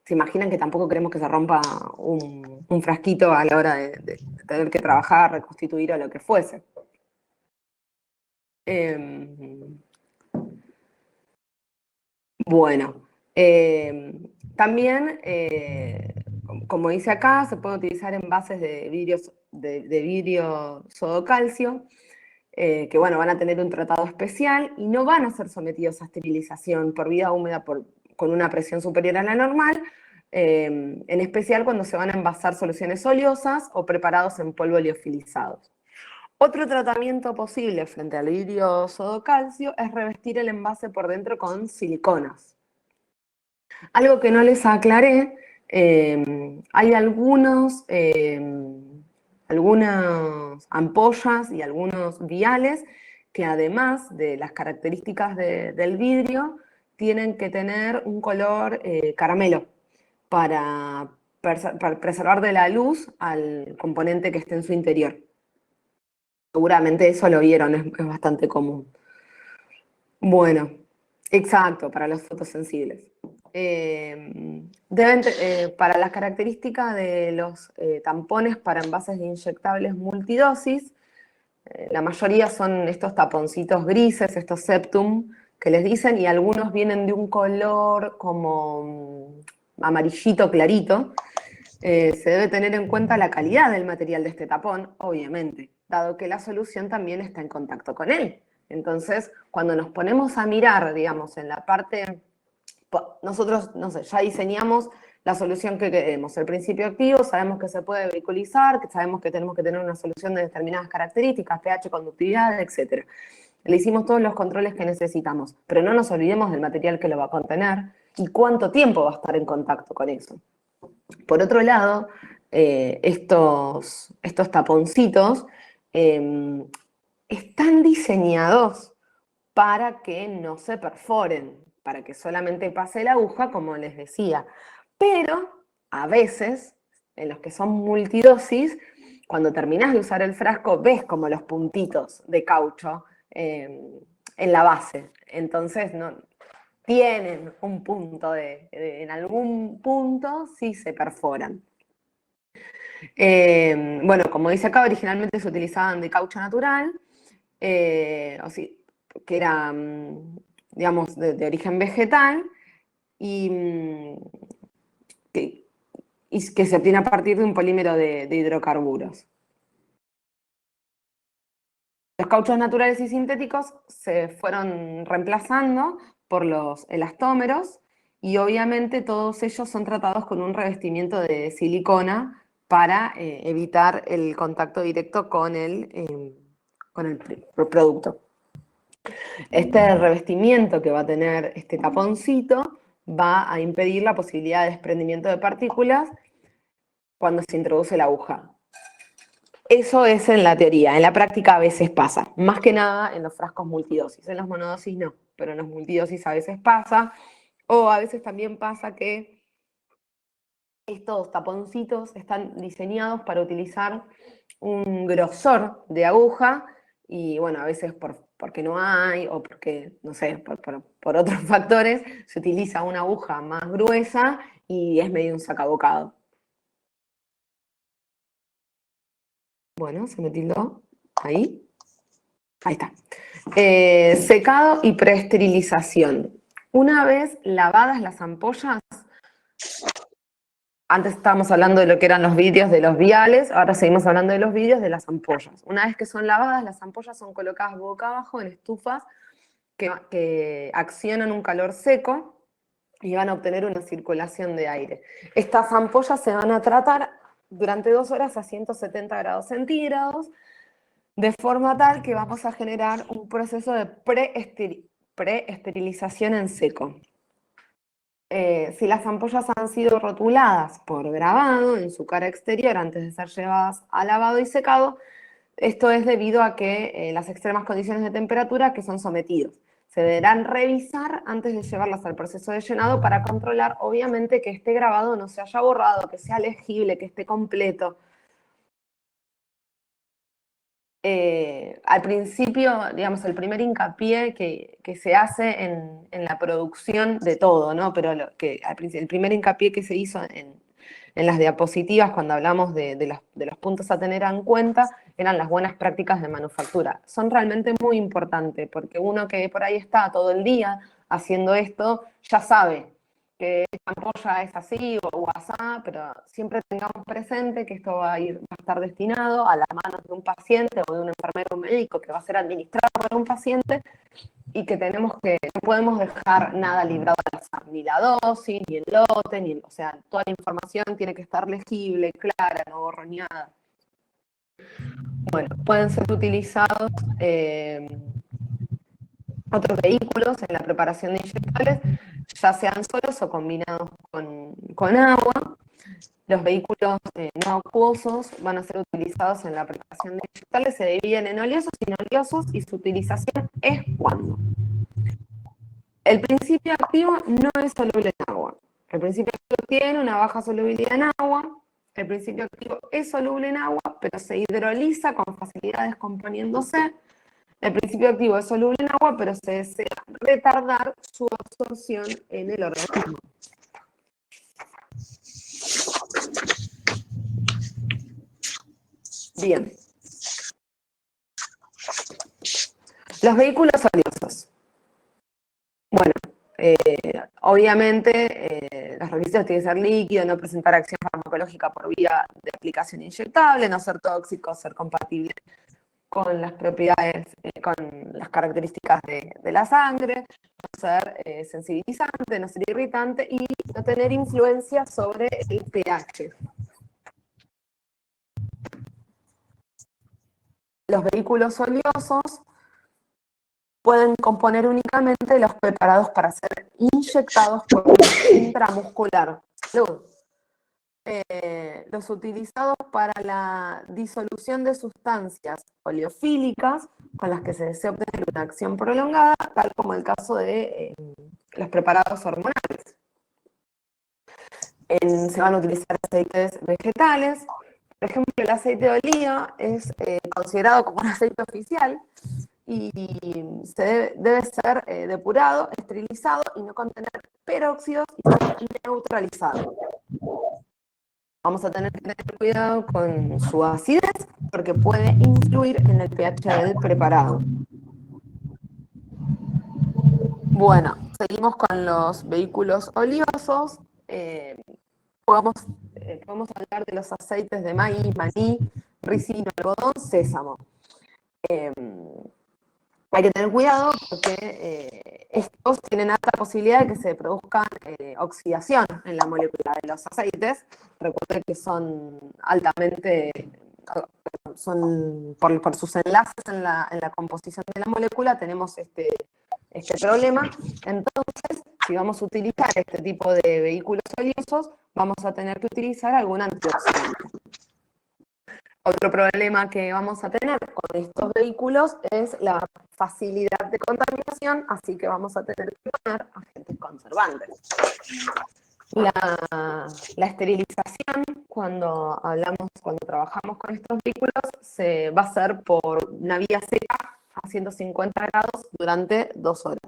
se imaginan que tampoco queremos que se rompa un frasquito a la hora de tener que trabajar, reconstituir o lo que fuese. Bueno, también, como dice acá, se puede utilizar envases de vidrio sodocalcio, que bueno, van a tener un tratado especial y no van a ser sometidos a esterilización por vía húmeda con una presión superior a la normal, en especial cuando se van a envasar soluciones oleosas o preparados en polvo liofilizados. Otro tratamiento posible frente al vidrio sodocalcio es revestir el envase por dentro con siliconas. Algo que no les aclaré, hay algunas ampollas y algunos viales que, además de las características del vidrio, tienen que tener un color caramelo para preservar de la luz al componente que esté en su interior. Seguramente eso lo vieron, es bastante común. Bueno, exacto, para los fotosensibles. Para las características de los tampones para envases de inyectables multidosis, la mayoría son estos taponcitos grises, estos septum que les dicen, y algunos vienen de un color como amarillito clarito. Se debe tener en cuenta la calidad del material de este tapón, obviamente, dado que la solución también está en contacto con él. Entonces, cuando nos ponemos a mirar, digamos, en la parte, nosotros, no sé, ya diseñamos la solución que queremos, el principio activo, sabemos que se puede vehiculizar, que sabemos que tenemos que tener una solución de determinadas características, pH, conductividad, etc. Le hicimos todos los controles que necesitamos, pero no nos olvidemos del material que lo va a contener y cuánto tiempo va a estar en contacto con eso. Por otro lado, estos taponcitos están diseñados para que no se perforen, para que solamente pase la aguja, como les decía. Pero a veces, en los que son multidosis, cuando terminas de usar el frasco, ves como los puntitos de caucho en la base. Entonces, no, tienen un punto en algún punto sí se perforan. Bueno, como dice acá, originalmente se utilizaban de caucho natural, que era, digamos, de origen vegetal, y que se obtiene a partir de un polímero de hidrocarburos. Los cauchos naturales y sintéticos se fueron reemplazando por los elastómeros, y obviamente todos ellos son tratados con un revestimiento de silicona para evitar el contacto directo con el producto. Este revestimiento que va a tener este taponcito va a impedir la posibilidad de desprendimiento de partículas cuando se introduce la aguja. Eso es en la teoría, en la práctica a veces pasa, más que nada en los frascos multidosis, en los monodosis no, pero en los multidosis a veces pasa, o a veces también pasa que estos taponcitos están diseñados para utilizar un grosor de aguja, y bueno, a veces por porque no hay, o porque, no sé, por otros factores, se utiliza una aguja más gruesa y es medio un sacabocado. Bueno, se me tildó. Ahí. Ahí está. Secado y preesterilización. Una vez lavadas las ampollas, antes estábamos hablando de lo que eran los vidrios de los viales, ahora seguimos hablando de los vidrios de las ampollas. Una vez que son lavadas, las ampollas son colocadas boca abajo en estufas que accionan un calor seco y van a obtener una circulación de aire. Estas ampollas se van a tratar durante 2 horas a 170 grados centígrados, de forma tal que vamos a generar un proceso de preesterilización en seco. Si las ampollas han sido rotuladas por grabado en su cara exterior antes de ser llevadas a lavado y secado, esto es debido a que las extremas condiciones de temperatura que son sometidos. Se deberán revisar antes de llevarlas al proceso de llenado para controlar, obviamente, que este grabado no se haya borrado, que sea legible, que esté completo. Al principio, digamos, el primer hincapié que se hace en la producción de todo, ¿no? Pero el primer hincapié que se hizo en las diapositivas cuando hablamos de los puntos a tener en cuenta eran las buenas prácticas de manufactura. Son realmente muy importantes porque uno que por ahí está todo el día haciendo esto ya sabe que esta ampolla es así o asá, pero siempre tengamos presente que esto va a estar destinado a las manos de un paciente o de un enfermero médico que va a ser administrado por un paciente y que no podemos dejar nada librado al azar, ni la dosis, ni el lote, o sea, toda la información tiene que estar legible, clara, no borroneada. Bueno, pueden ser utilizados otros vehículos en la preparación de inyectables, ya sean solos o combinados con agua. Los vehículos no acuosos van a ser utilizados en la preparación de inyectables, se dividen en oleosos y no oleosos y su utilización es cuando el principio activo no es soluble en agua. El principio activo tiene una baja solubilidad en agua. El principio activo es soluble en agua, pero se hidroliza con facilidad descomponiéndose. El principio activo es soluble en agua, pero se desea retardar su absorción en el organismo. Bien. Los vehículos oleosos. Bueno, obviamente los requisitos tienen que ser líquidos, no presentar acción farmacológica por vía de aplicación inyectable, no ser tóxico, ser compatible con las propiedades, con las características de la sangre, no ser sensibilizante, no ser irritante y no tener influencia sobre el pH. Los vehículos oleosos pueden componer únicamente los preparados para ser inyectados por vía intramuscular. Los utilizados para la disolución de sustancias oleofílicas con las que se desea obtener una acción prolongada, tal como el caso de los preparados hormonales. Se van a utilizar aceites vegetales. Por ejemplo, el aceite de oliva es considerado como un aceite oficial y debe ser depurado, esterilizado y no contener peróxidos y ser neutralizado. Vamos a tener que tener cuidado con su acidez porque puede influir en el pH del preparado. Bueno, seguimos con los vehículos oleosos. Podemos hablar de los aceites de maíz, maní, ricino, algodón, sésamo. Hay que tener cuidado porque estos tienen alta posibilidad de que se produzca oxidación en la molécula de los aceites. Recuerden que son altamente, por sus enlaces en la composición de la molécula, tenemos este problema. Entonces, si vamos a utilizar este tipo de vehículos oleosos, vamos a tener que utilizar algún antioxidante. Otro problema que vamos a tener con estos vehículos es la facilidad de contaminación, así que vamos a tener que poner agentes conservantes. La esterilización, cuando trabajamos con estos vehículos, va a ser por una vía seca a 150 grados durante 2 horas.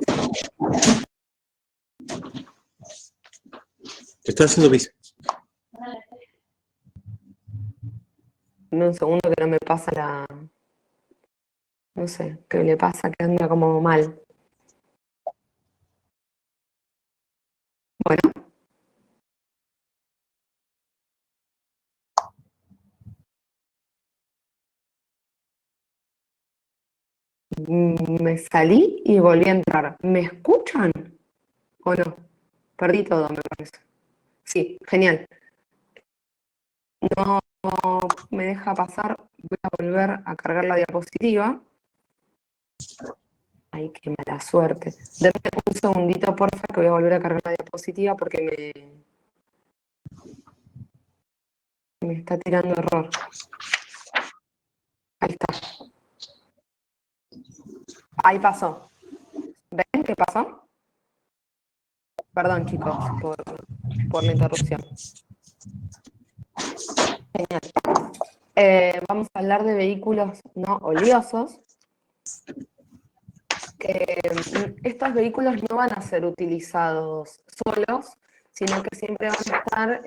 Está haciendo pis. Dame un segundo que no me pasa la... No sé, ¿qué le pasa? Que anda como mal. Bueno. Me salí y volví a entrar. ¿Me escuchan o no? Perdí todo, me parece. Sí, genial. No me deja pasar. Voy a volver a cargar la diapositiva. Ay, qué mala suerte. Denme un segundito, porfa, que voy a volver a cargar la diapositiva porque me está tirando error. Ahí está. Ahí pasó. ¿Ven qué pasó? Perdón, chicos, por la interrupción. Genial. Vamos a hablar de vehículos no oleosos. Estos vehículos no van a ser utilizados solos, sino que siempre van a estar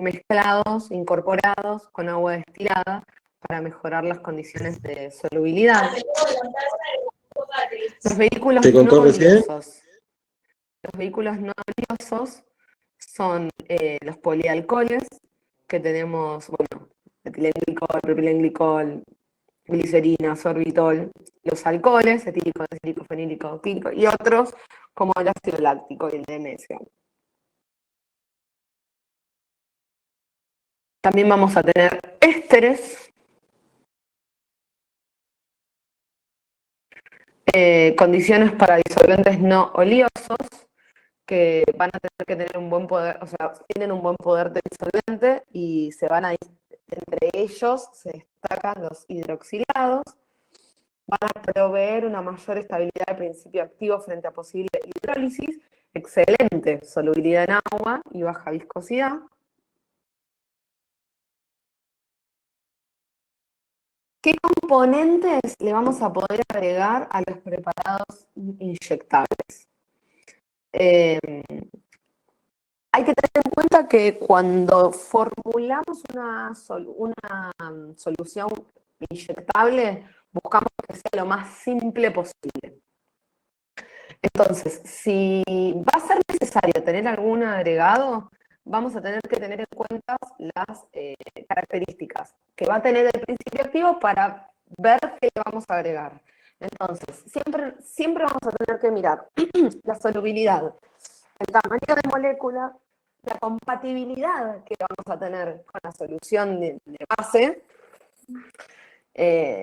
mezclados, incorporados con agua destilada para mejorar las condiciones de solubilidad. Los vehículos ¿Te contó no recién? oleosos. Los vehículos no oleosos son los polialcoholes, que tenemos, bueno, etilenglicol, propilenglicol, glicerina, sorbitol, los alcoholes, etílico, acético, fenílico, quílico, y otros como el ácido láctico y el magnesio. También vamos a tener ésteres, condiciones para disolventes no oleosos, que van a tener que tener un buen poder, o sea, tienen un buen poder de disolvente y entre ellos se destacan los hidroxilados, van a proveer una mayor estabilidad de principio activo frente a posible hidrólisis, excelente solubilidad en agua y baja viscosidad. ¿Qué componentes le vamos a poder agregar a los preparados inyectables? Hay que tener en cuenta que cuando formulamos una solución inyectable, buscamos que sea lo más simple posible. Entonces, si va a ser necesario tener algún agregado, vamos a tener que tener en cuenta las características que va a tener el principio activo para ver qué le vamos a agregar. Entonces, siempre vamos a tener que mirar la solubilidad, el tamaño de molécula, la compatibilidad que vamos a tener con la solución de base,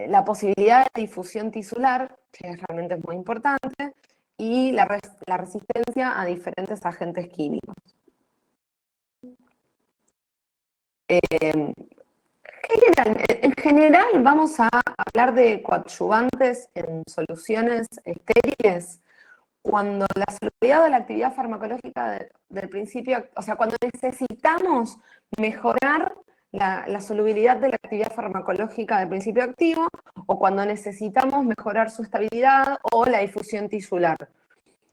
la posibilidad de difusión tisular, que realmente es muy importante, y la resistencia a diferentes agentes químicos. En general vamos a hablar de coadyuvantes en soluciones estériles cuando la solubilidad de la actividad farmacológica del principio, o sea, cuando necesitamos mejorar la solubilidad de la actividad farmacológica del principio activo o cuando necesitamos mejorar su estabilidad o la difusión tisular.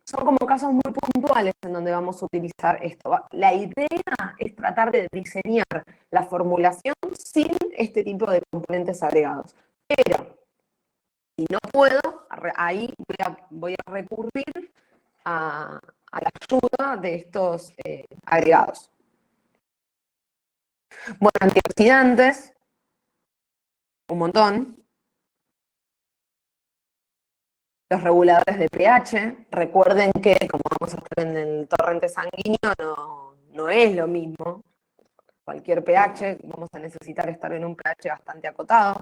Son como casos muy puntuales en donde vamos a utilizar esto. La idea es tratar de diseñar la formulación sin este tipo de componentes agregados. Pero si no puedo, ahí voy a recurrir a la ayuda de estos agregados. Bueno, antioxidantes, un montón. Los reguladores de pH, recuerden que como vamos a estar en el torrente sanguíneo, no es lo mismo. Cualquier pH, vamos a necesitar estar en un pH bastante acotado.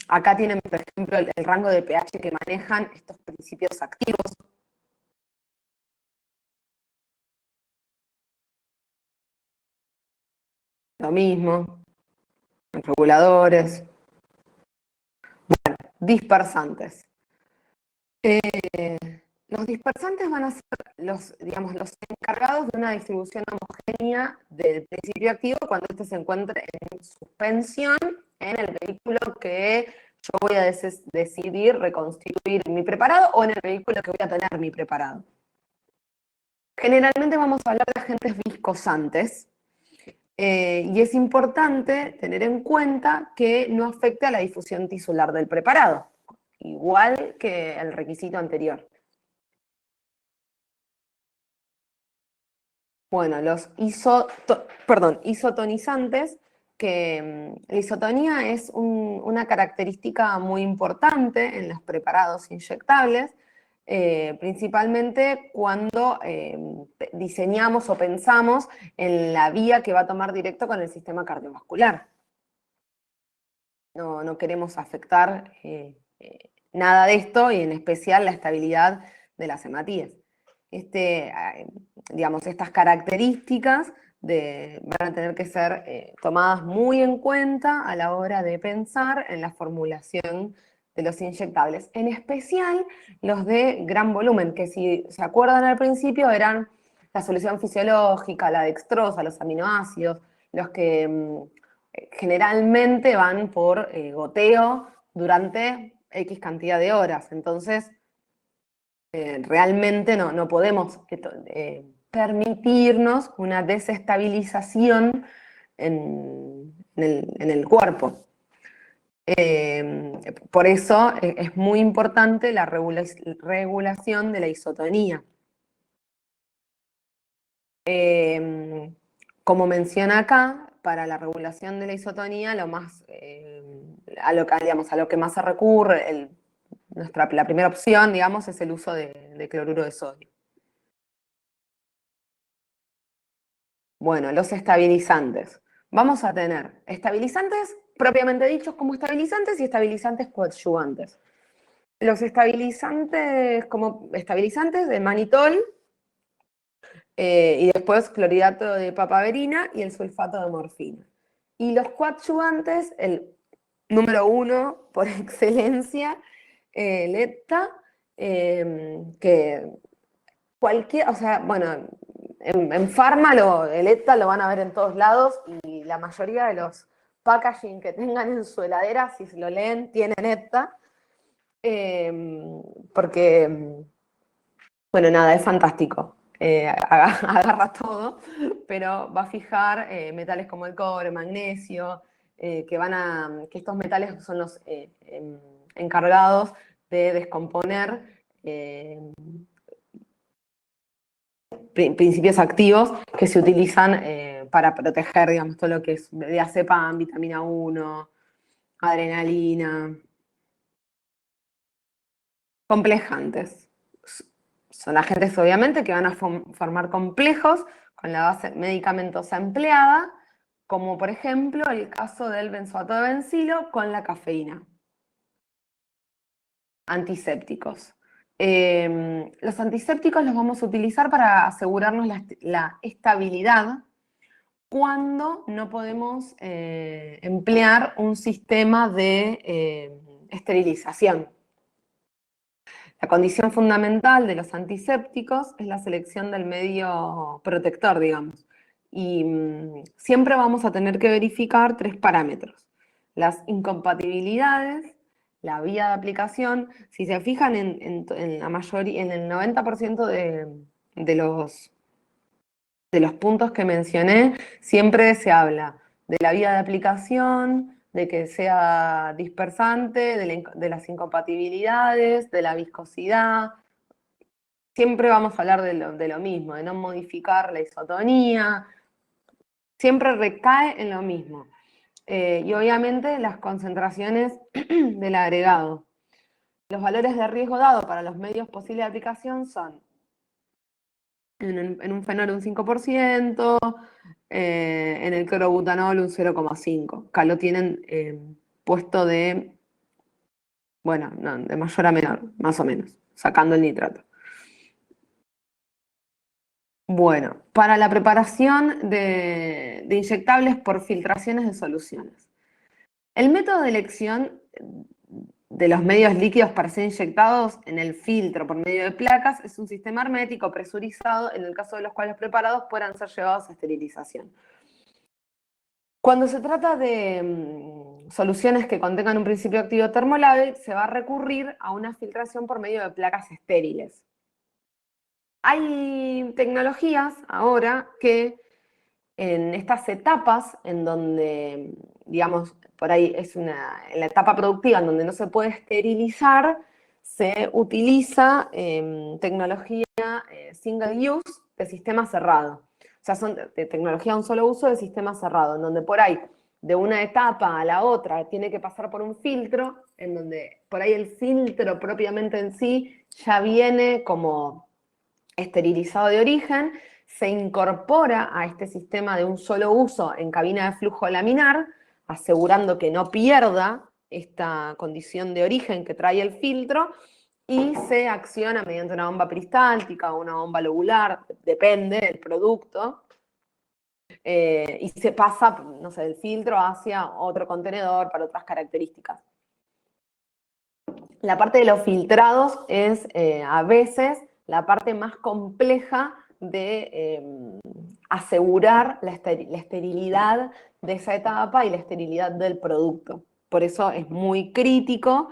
Acá tienen, por ejemplo, el rango de pH que manejan estos principios activos. Lo mismo, reguladores. Bueno, dispersantes. Los dispersantes van a ser digamos, los encargados de una distribución homogénea del principio activo cuando éste se encuentre en suspensión en el vehículo que yo voy a decidir reconstituir mi preparado o en el vehículo que voy a tener mi preparado. Generalmente vamos a hablar de agentes viscosantes y es importante tener en cuenta que no afecte a la difusión tisular del preparado, igual que el requisito anterior. Bueno, los isotonizantes, que la isotonía es una característica muy importante en los preparados inyectables, principalmente cuando diseñamos o pensamos en la vía que va a tomar directo con el sistema cardiovascular. No queremos afectar nada de esto y en especial la estabilidad de las hematíes. Digamos, estas características van a tener que ser tomadas muy en cuenta a la hora de pensar en la formulación de los inyectables, en especial los de gran volumen, que si se acuerdan al principio eran la solución fisiológica, la dextrosa, los aminoácidos, los que generalmente van por goteo durante X cantidad de horas. Entonces, realmente no podemos permitirnos una desestabilización en el cuerpo. Por eso es muy importante la regulación de la isotonía. Como menciona acá, para la regulación de la isotonía, a lo que más se recurre, la primera opción, digamos, es el uso de cloruro de sodio. Bueno, los estabilizantes. Vamos a tener estabilizantes propiamente dichos como estabilizantes y estabilizantes coadyuvantes. Los estabilizantes como estabilizantes de manitol y después clorhidrato de papaverina y el sulfato de morfina. Y los coadyuvantes, el número 1 por excelencia, el ETA, que o sea, bueno, en Pharma el ETA lo van a ver en todos lados y la mayoría de los packaging que tengan en su heladera, si lo leen, tienen ETA, porque, bueno, nada, es fantástico. Agarra todo, pero va a fijar metales como el cobre, magnesio, que estos metales son los encargados de descomponer principios activos que se utilizan para proteger, digamos, todo lo que es diazepam, vitamina 1, adrenalina. Complejantes. Son agentes, obviamente, que van a formar complejos con la base medicamentosa empleada, como por ejemplo el caso del benzoato de bencilo con la cafeína. Antisépticos. Los antisépticos los vamos a utilizar para asegurarnos la estabilidad cuando no podemos emplear un sistema de esterilización. La condición fundamental de los antisépticos es la selección del medio protector, digamos. Y siempre vamos a tener que verificar 3 parámetros. Las incompatibilidades, la vía de aplicación. Si se fijan en la mayoría, en el 90% de los puntos que mencioné, siempre se habla de la vía de aplicación, de que sea dispersante, de las incompatibilidades, de la viscosidad. Siempre vamos a hablar de lo mismo, de no modificar la isotonía. Siempre recae en lo mismo. Y obviamente las concentraciones del agregado. Los valores de riesgo dado para los medios posibles de aplicación son en un fenol un 5%, en el clorobutanol un 0,5%. Acá lo tienen puesto bueno, no, de mayor a menor, más o menos, sacando el nitrato. Bueno, para la preparación de inyectables por filtraciones de soluciones. El método de elección de los medios líquidos para ser inyectados en el filtro por medio de placas es un sistema hermético presurizado en el caso de los cuales preparados puedan ser llevados a esterilización. Cuando se trata de soluciones que contengan un principio activo termolábil, se va a recurrir a una filtración por medio de placas estériles. Hay tecnologías ahora que en estas etapas en donde, digamos, por ahí en la etapa productiva en donde no se puede esterilizar, se utiliza tecnología single use de sistema cerrado. O sea, son de tecnología de un solo uso de sistema cerrado, en donde por ahí de una etapa a la otra tiene que pasar por un filtro, en donde por ahí el filtro propiamente en sí ya viene como esterilizado de origen, se incorpora a este sistema de un solo uso en cabina de flujo laminar, asegurando que no pierda esta condición de origen que trae el filtro, y se acciona mediante una bomba peristáltica o una bomba lobular, depende del producto, y se pasa, no sé, del filtro hacia otro contenedor para otras características. La parte de los filtrados es a veces la parte más compleja de asegurar la esterilidad de esa etapa y la esterilidad del producto. Por eso es muy crítico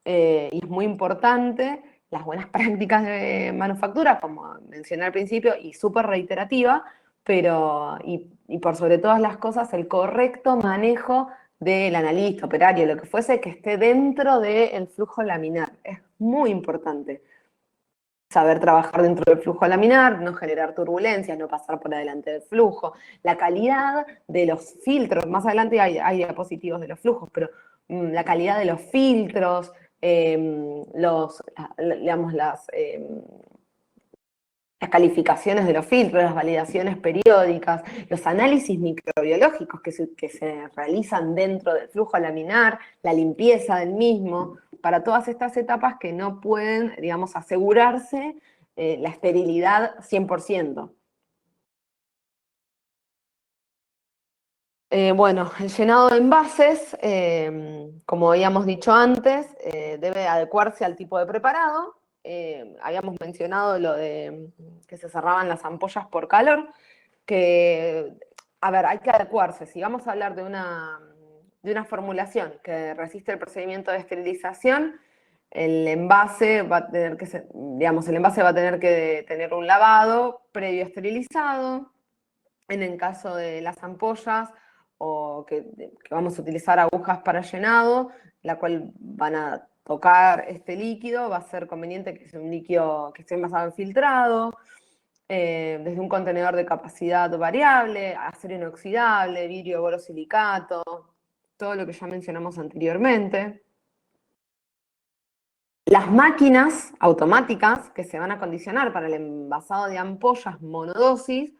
y es muy importante las buenas prácticas de manufactura, como mencioné al principio, y súper reiterativa, pero, y por sobre todas las cosas, el correcto manejo del analista, operario, lo que fuese, que esté dentro del flujo laminar. Es muy importante saber trabajar dentro del flujo laminar, no generar turbulencias, no pasar por adelante del flujo. La calidad de los filtros, más adelante hay diapositivos de los flujos, pero la calidad de los filtros, digamos, las calificaciones de los filtros, las validaciones periódicas, los análisis microbiológicos que se realizan dentro del flujo laminar, la limpieza del mismo, para todas estas etapas que no pueden, digamos, asegurarse la esterilidad 100%. Bueno, el llenado de envases, como habíamos dicho antes, debe adecuarse al tipo de preparado. Habíamos mencionado lo de que se cerraban las ampollas por calor, que, a ver, hay que adecuarse. Si vamos a hablar de una formulación que resiste el procedimiento de esterilización, el envase va a tener que ser, digamos, el envase va a tener que tener un lavado previo esterilizado. En el caso de las ampollas, o que vamos a utilizar agujas para llenado, la cual van a tocar este líquido, va a ser conveniente que sea un líquido que esté envasado en filtrado, desde un contenedor de capacidad variable, acero inoxidable, vidrio borosilicato, todo lo que ya mencionamos anteriormente. Las máquinas automáticas que se van a condicionar para el envasado de ampollas monodosis,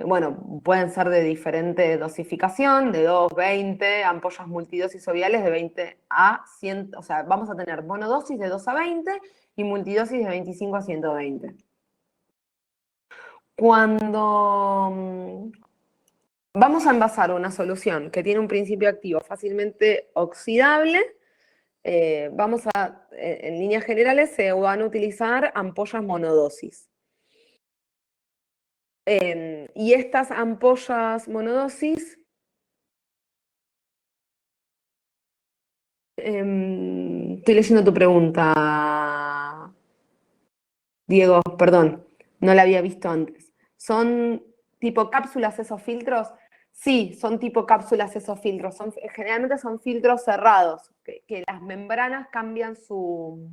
bueno, pueden ser de diferente dosificación, de 2, 20, ampollas multidosis o viales de 20 a 100, o sea, vamos a tener monodosis de 2 a 20 y multidosis de 25 a 120. Cuando vamos a envasar una solución que tiene un principio activo fácilmente oxidable, en líneas generales, se van a utilizar ampollas monodosis. Y estas ampollas monodosis, estoy leyendo tu pregunta, Diego, perdón, no la había visto antes. ¿Son tipo cápsulas esos filtros? Sí, son tipo cápsulas esos filtros. Generalmente son filtros cerrados, que las membranas cambian su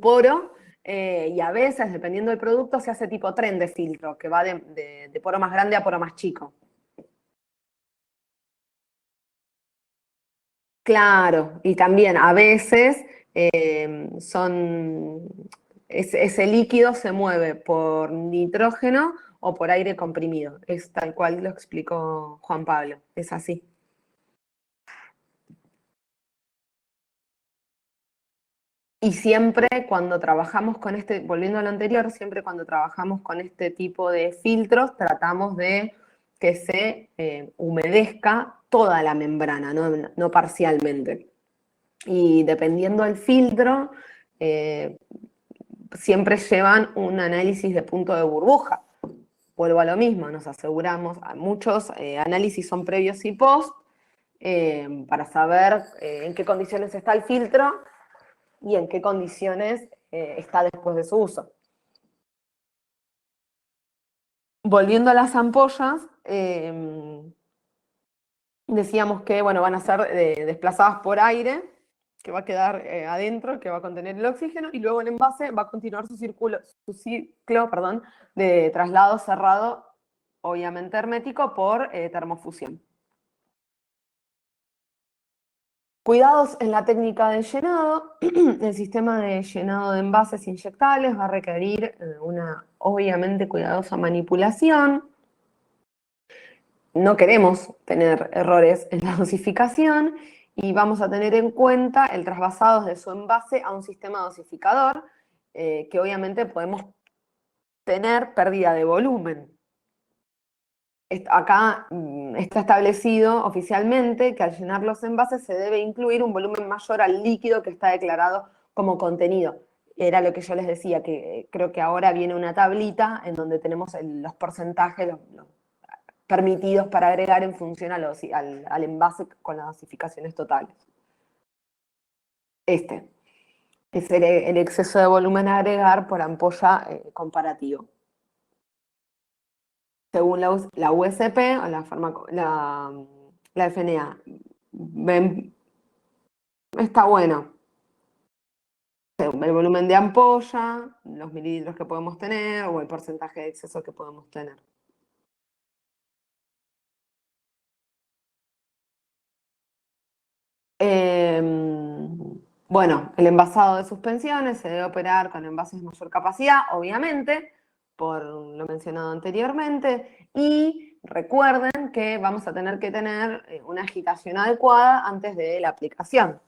poro, y a veces, dependiendo del producto, se hace tipo tren de filtro, que va de poro más grande a poro más chico. Claro, y también a veces ese líquido se mueve por nitrógeno o por aire comprimido. Es tal cual lo explicó Juan Pablo, es así. Y siempre cuando trabajamos con volviendo a lo anterior, siempre cuando trabajamos con este tipo de filtros, tratamos de que se humedezca toda la membrana, no parcialmente. Y dependiendo del filtro, siempre llevan un análisis de punto de burbuja. Vuelvo a lo mismo, nos aseguramos, muchos análisis son previos y post, para saber en qué condiciones está el filtro y en qué condiciones está después de su uso. Volviendo a las ampollas, decíamos que bueno, van a ser desplazadas por aire, que va a quedar adentro, que va a contener el oxígeno, y luego el envase va a continuar su ciclo de traslado cerrado, obviamente hermético, por termofusión. Cuidados en la técnica de llenado. El sistema de llenado de envases inyectables va a requerir una, obviamente, cuidadosa manipulación. No queremos tener errores en la dosificación y vamos a tener en cuenta el trasvasado de su envase a un sistema dosificador, que obviamente podemos tener pérdida de volumen. Acá está establecido oficialmente que al llenar los envases se debe incluir un volumen mayor al líquido que está declarado como contenido. Era lo que yo les decía, que creo que ahora viene una tablita en donde tenemos los porcentajes los permitidos para agregar en función al envase con las dosificaciones totales. Este es el exceso de volumen a agregar por ampolla comparativo. Según la USP o la FNA, está bueno. Según el volumen de ampolla, los mililitros que podemos tener o el porcentaje de exceso que podemos tener. Bueno, el envasado de suspensiones se debe operar con envases de mayor capacidad, obviamente, por lo mencionado anteriormente, y recuerden que vamos a tener que tener una agitación adecuada antes de la aplicación.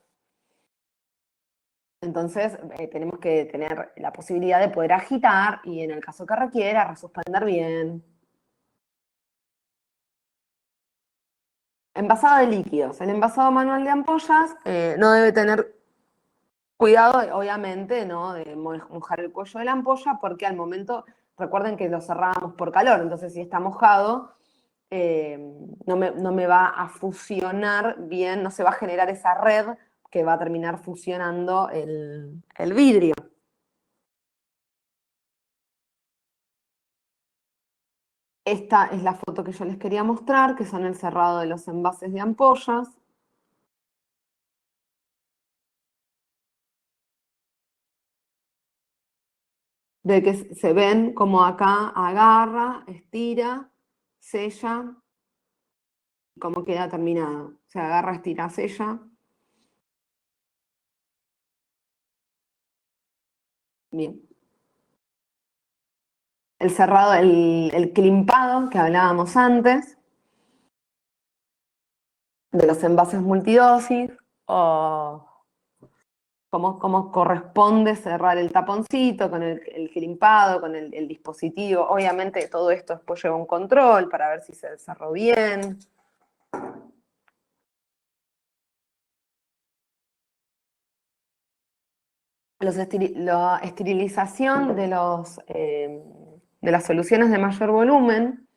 Entonces, tenemos que tener la posibilidad de poder agitar y en el caso que requiera, resuspender bien. Envasado de líquidos. El envasado manual de ampollas no debe tener cuidado, obviamente, ¿no?, de mojar el cuello de la ampolla, porque al momento, recuerden que lo cerrábamos por calor, entonces si está mojado, no me va a fusionar bien, no se va a generar esa red que va a terminar fusionando el vidrio. Esta es la foto que yo les quería mostrar, que son el cerrado de los envases de ampollas. De que se ven como acá agarra, estira, sella, y cómo queda terminado. Se agarra, estira, sella. Bien. El cerrado, el crimpado que hablábamos antes, de los envases multidosis, o cómo corresponde cerrar el taponcito con el crimpado, con el dispositivo. Obviamente todo esto después lleva un control para ver si se cerró bien. La esterilización de las soluciones de mayor volumen,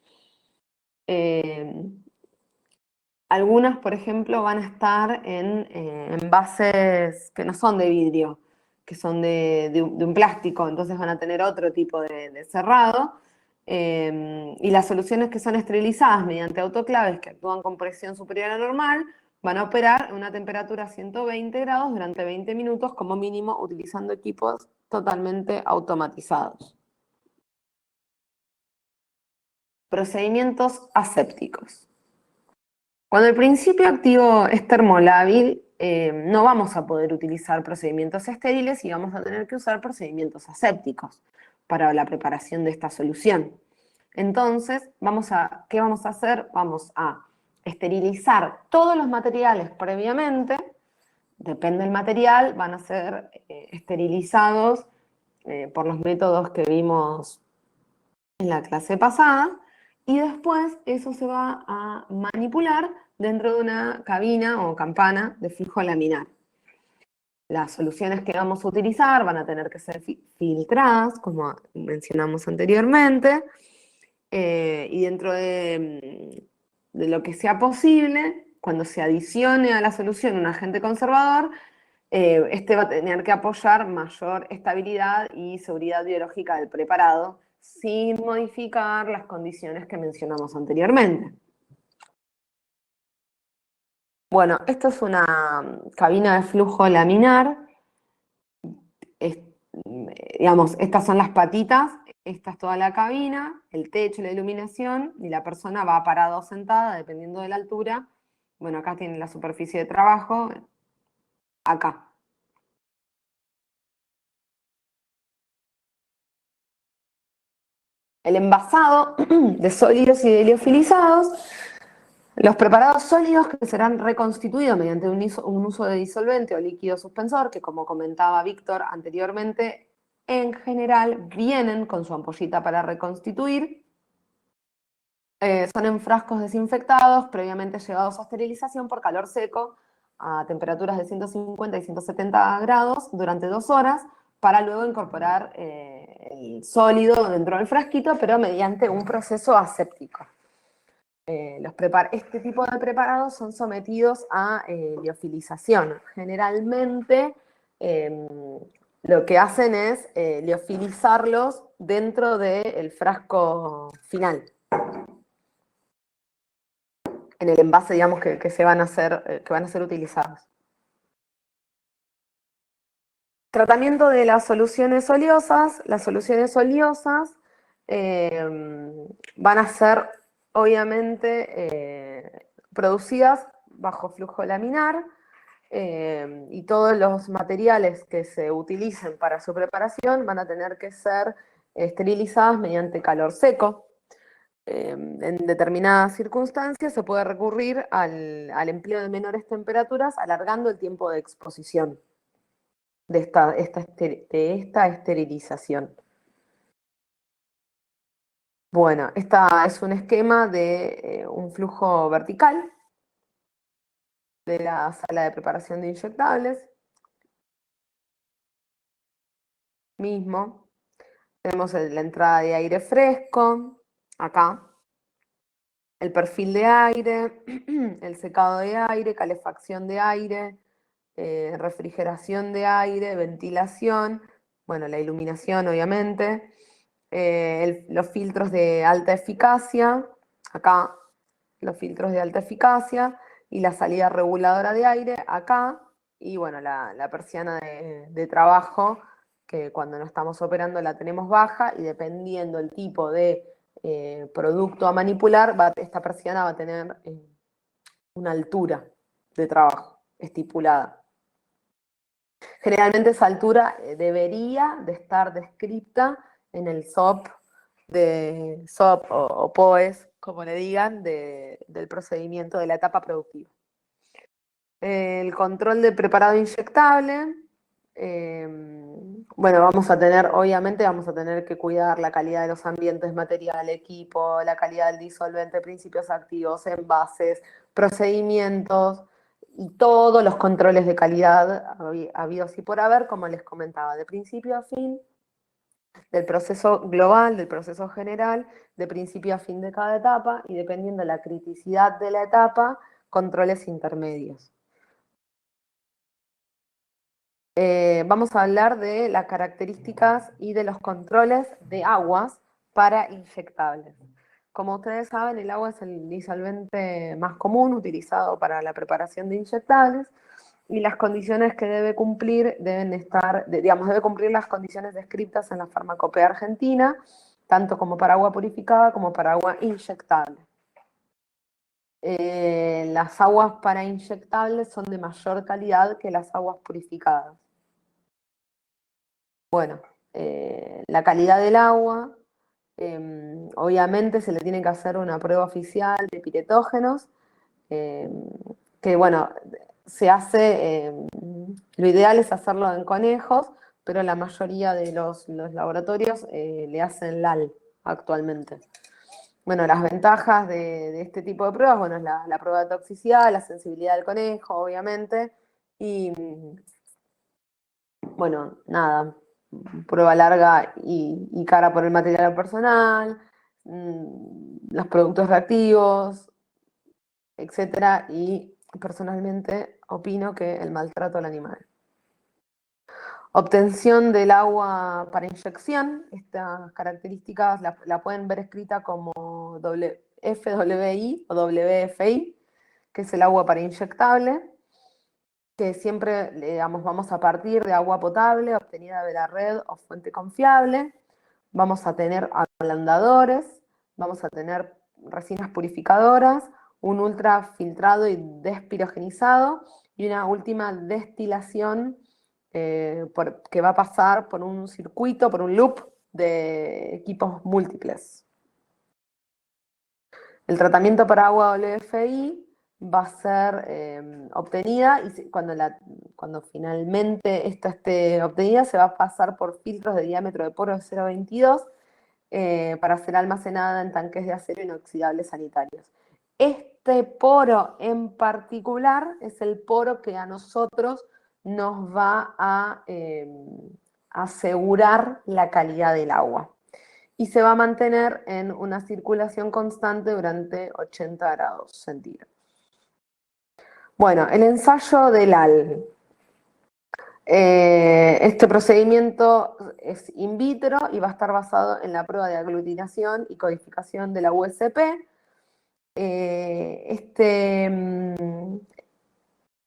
algunas, por ejemplo, van a estar en envases que no son de vidrio, que son de un plástico, entonces van a tener otro tipo de cerrado. Y las soluciones que son esterilizadas mediante autoclaves que actúan con presión superior a normal, van a operar a una temperatura a 120 grados durante 20 minutos como mínimo, utilizando equipos totalmente automatizados. Procedimientos asépticos. Cuando el principio activo es termolábil, no vamos a poder utilizar procedimientos estériles y vamos a tener que usar procedimientos asépticos para la preparación de esta solución. Entonces, ¿qué vamos a hacer? Vamos a esterilizar todos los materiales previamente. Depende del material, van a ser esterilizados por los métodos que vimos en la clase pasada, y después eso se va a manipular dentro de una cabina o campana de flujo laminar. Las soluciones que vamos a utilizar van a tener que ser filtradas, como mencionamos anteriormente, y dentro de lo que sea posible, cuando se adicione a la solución un agente conservador, este va a tener que apoyar mayor estabilidad y seguridad biológica del preparado sin modificar las condiciones que mencionamos anteriormente. Bueno, esto es una cabina de flujo laminar. Digamos, estas son las patitas, esta es toda la cabina, el techo, la iluminación, y la persona va parada o sentada, dependiendo de la altura. Bueno, acá tiene la superficie de trabajo, acá. El envasado de sólidos y de liofilizados. Los preparados sólidos que serán reconstituidos mediante un uso de disolvente o líquido suspensor, que como comentaba Víctor anteriormente, en general vienen con su ampollita para reconstituir. Son en frascos desinfectados, previamente llevados a esterilización por calor seco a temperaturas de 150 y 170 grados durante 2 horas, para luego incorporar el sólido dentro del frasquito, pero mediante un proceso aséptico. Este tipo de preparados son sometidos a liofilización. Generalmente lo que hacen es liofilizarlos dentro del frasco final, en el envase, digamos, que van a ser utilizados. Tratamiento de las soluciones oleosas. Las soluciones oleosas van a ser, obviamente, producidas bajo flujo laminar, y todos los materiales que se utilicen para su preparación van a tener que ser esterilizados mediante calor seco. En determinadas circunstancias se puede recurrir al empleo de menores temperaturas, alargando el tiempo de exposición de esta esterilización. Bueno, esta es un esquema de un flujo vertical de la sala de preparación de inyectables. Mismo. Tenemos la entrada de aire fresco, acá. El perfil de aire, el secado de aire, calefacción de aire, refrigeración de aire, ventilación, bueno, la iluminación obviamente, los filtros de alta eficacia, acá los filtros de alta eficacia, y la salida reguladora de aire, acá, y bueno, la persiana de trabajo, que cuando no estamos operando la tenemos baja, y dependiendo el tipo de producto a manipular, esta persiana va a tener una altura de trabajo estipulada. Generalmente esa altura debería de estar descrita en el SOP o POES, como le digan, del procedimiento de la etapa productiva. El control de preparado inyectable. Bueno, obviamente vamos a tener que cuidar la calidad de los ambientes, material, equipo, la calidad del disolvente, principios activos, envases, procedimientos y todos los controles de calidad habidos y por haber, como les comentaba, de principio a fin, del proceso global, del proceso general, de principio a fin de cada etapa, y dependiendo de la criticidad de la etapa, controles intermedios. Vamos a hablar de las características y de los controles de aguas para inyectables. Como ustedes saben, el agua es el disolvente más común utilizado para la preparación de inyectables, y las condiciones que debe cumplir debe cumplir las condiciones descritas en la Farmacopea Argentina, tanto como para agua purificada como para agua inyectable. Las aguas para inyectables son de mayor calidad que las aguas purificadas. Bueno, la calidad del agua, obviamente se le tiene que hacer una prueba oficial de piretógenos, que bueno, se hace, lo ideal es hacerlo en conejos, pero la mayoría de los laboratorios le hacen LAL actualmente. Bueno, las ventajas de este tipo de pruebas, bueno, es la prueba de toxicidad, la sensibilidad del conejo, obviamente, y bueno, nada, prueba larga y cara por el material personal, los productos reactivos, etcétera, y personalmente opino que el maltrato al animal. Obtención del agua para inyección, estas características la pueden ver escrita como FWI o WFI, que es el agua para inyectable, que siempre, digamos, vamos a partir de agua potable obtenida de la red o fuente confiable, vamos a tener ablandadores, vamos a tener resinas purificadoras, un ultrafiltrado y despirogenizado y una última destilación que va a pasar por un circuito, por un loop de equipos múltiples. El tratamiento para agua WFI va a ser obtenida y cuando finalmente esta esté obtenida se va a pasar por filtros de diámetro de poro de 0,22 para ser almacenada en tanques de acero inoxidables sanitarios. Este poro en particular es el poro que a nosotros nos va a asegurar la calidad del agua. Y se va a mantener en una circulación constante durante 80 grados centígrados. Bueno, el ensayo del AL. Este procedimiento es in vitro y va a estar basado en la prueba de aglutinación y codificación de la USP. Este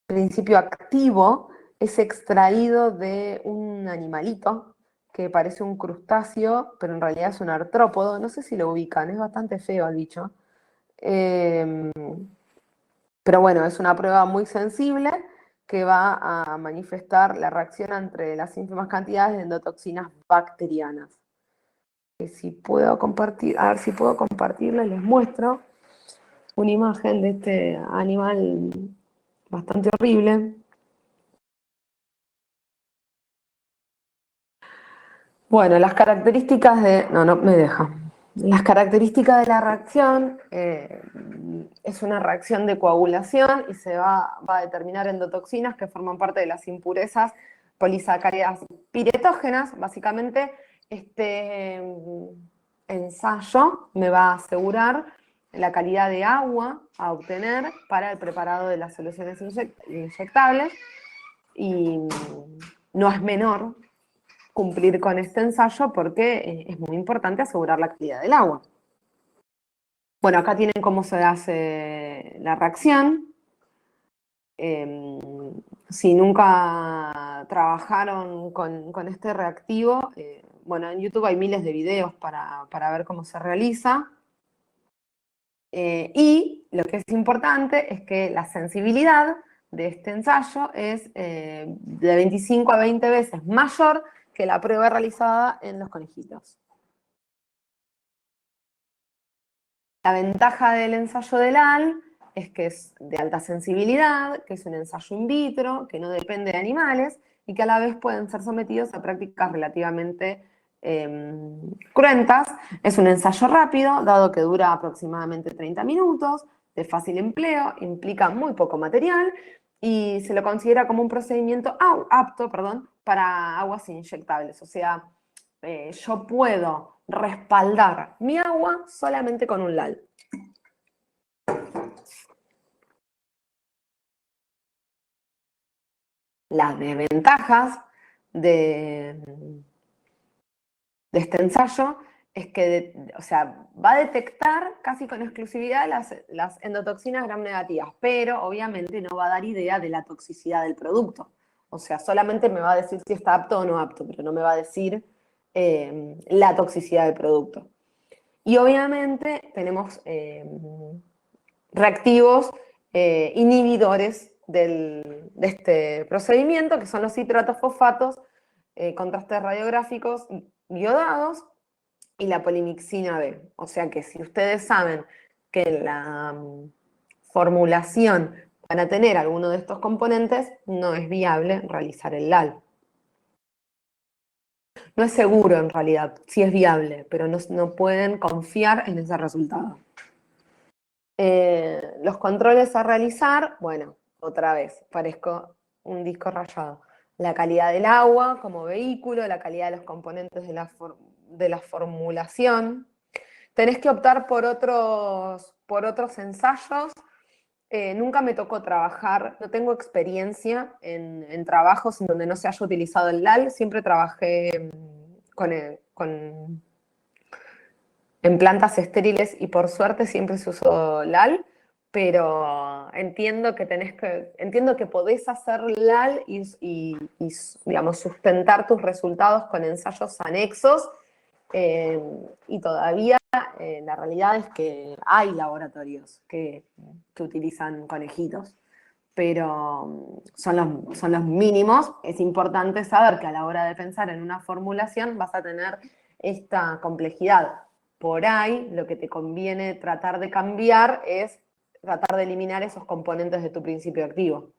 principio activo es extraído de un animalito que parece un crustáceo, pero en realidad es un artrópodo. No sé si lo ubican, es bastante feo el bicho. Pero bueno, es una prueba muy sensible que va a manifestar la reacción entre las ínfimas cantidades de endotoxinas bacterianas. Si puedo compartir, a ver si puedo compartirla, les muestro una imagen de este animal bastante horrible. Bueno, las características de... No me deja. Las características de la reacción es una reacción de coagulación y se va a determinar endotoxinas que forman parte de las impurezas polisacáridas piretógenas. Básicamente, este ensayo me va a asegurar la calidad de agua a obtener para el preparado de las soluciones inyectables y no es menor cumplir con este ensayo porque es muy importante asegurar la calidad del agua. Bueno, acá tienen cómo se hace la reacción. Si nunca trabajaron con este reactivo, bueno, en YouTube hay miles de videos para ver cómo se realiza. Y lo que es importante es que la sensibilidad de este ensayo es de 25 a 20 veces mayor que la prueba realizada en los conejitos. La ventaja del ensayo del AL es que es de alta sensibilidad, que es un ensayo in vitro, que no depende de animales y que a la vez pueden ser sometidos a prácticas relativamente cruentas. Es un ensayo rápido, dado que dura aproximadamente 30 minutos, de fácil empleo, implica muy poco material y se lo considera como un procedimiento apto para aguas inyectables. O sea, yo puedo respaldar mi agua solamente con un LAL. Las desventajas de este ensayo es que va a detectar casi con exclusividad las endotoxinas gram negativas, pero obviamente no va a dar idea de la toxicidad del producto. O sea, solamente me va a decir si está apto o no apto, pero no me va a decir la toxicidad del producto. Y obviamente tenemos reactivos inhibidores de este procedimiento, que son los citratos fosfatos, contrastes radiográficos iodados y la polimixina B. O sea que si ustedes saben que en la formulación van a tener alguno de estos componentes, no es viable realizar el LAL. No es seguro en realidad, sí es viable, pero no pueden confiar en ese resultado. Los controles a realizar, bueno, otra vez, parezco un disco rayado. la calidad del agua como vehículo, la calidad de los componentes de la formulación. Tenés que optar por otros ensayos. Nunca me tocó trabajar, no tengo experiencia en trabajos en donde no se haya utilizado el LAL, siempre trabajé en plantas estériles y por suerte siempre se usó LAL, pero entiendo que podés hacer LAL digamos, sustentar tus resultados con ensayos anexos, y todavía la realidad es que hay laboratorios que utilizan conejitos, pero son los mínimos. Es importante saber que a la hora de pensar en una formulación vas a tener esta complejidad. Por ahí lo que te conviene tratar de cambiar es tratar de eliminar esos componentes de tu principio activo.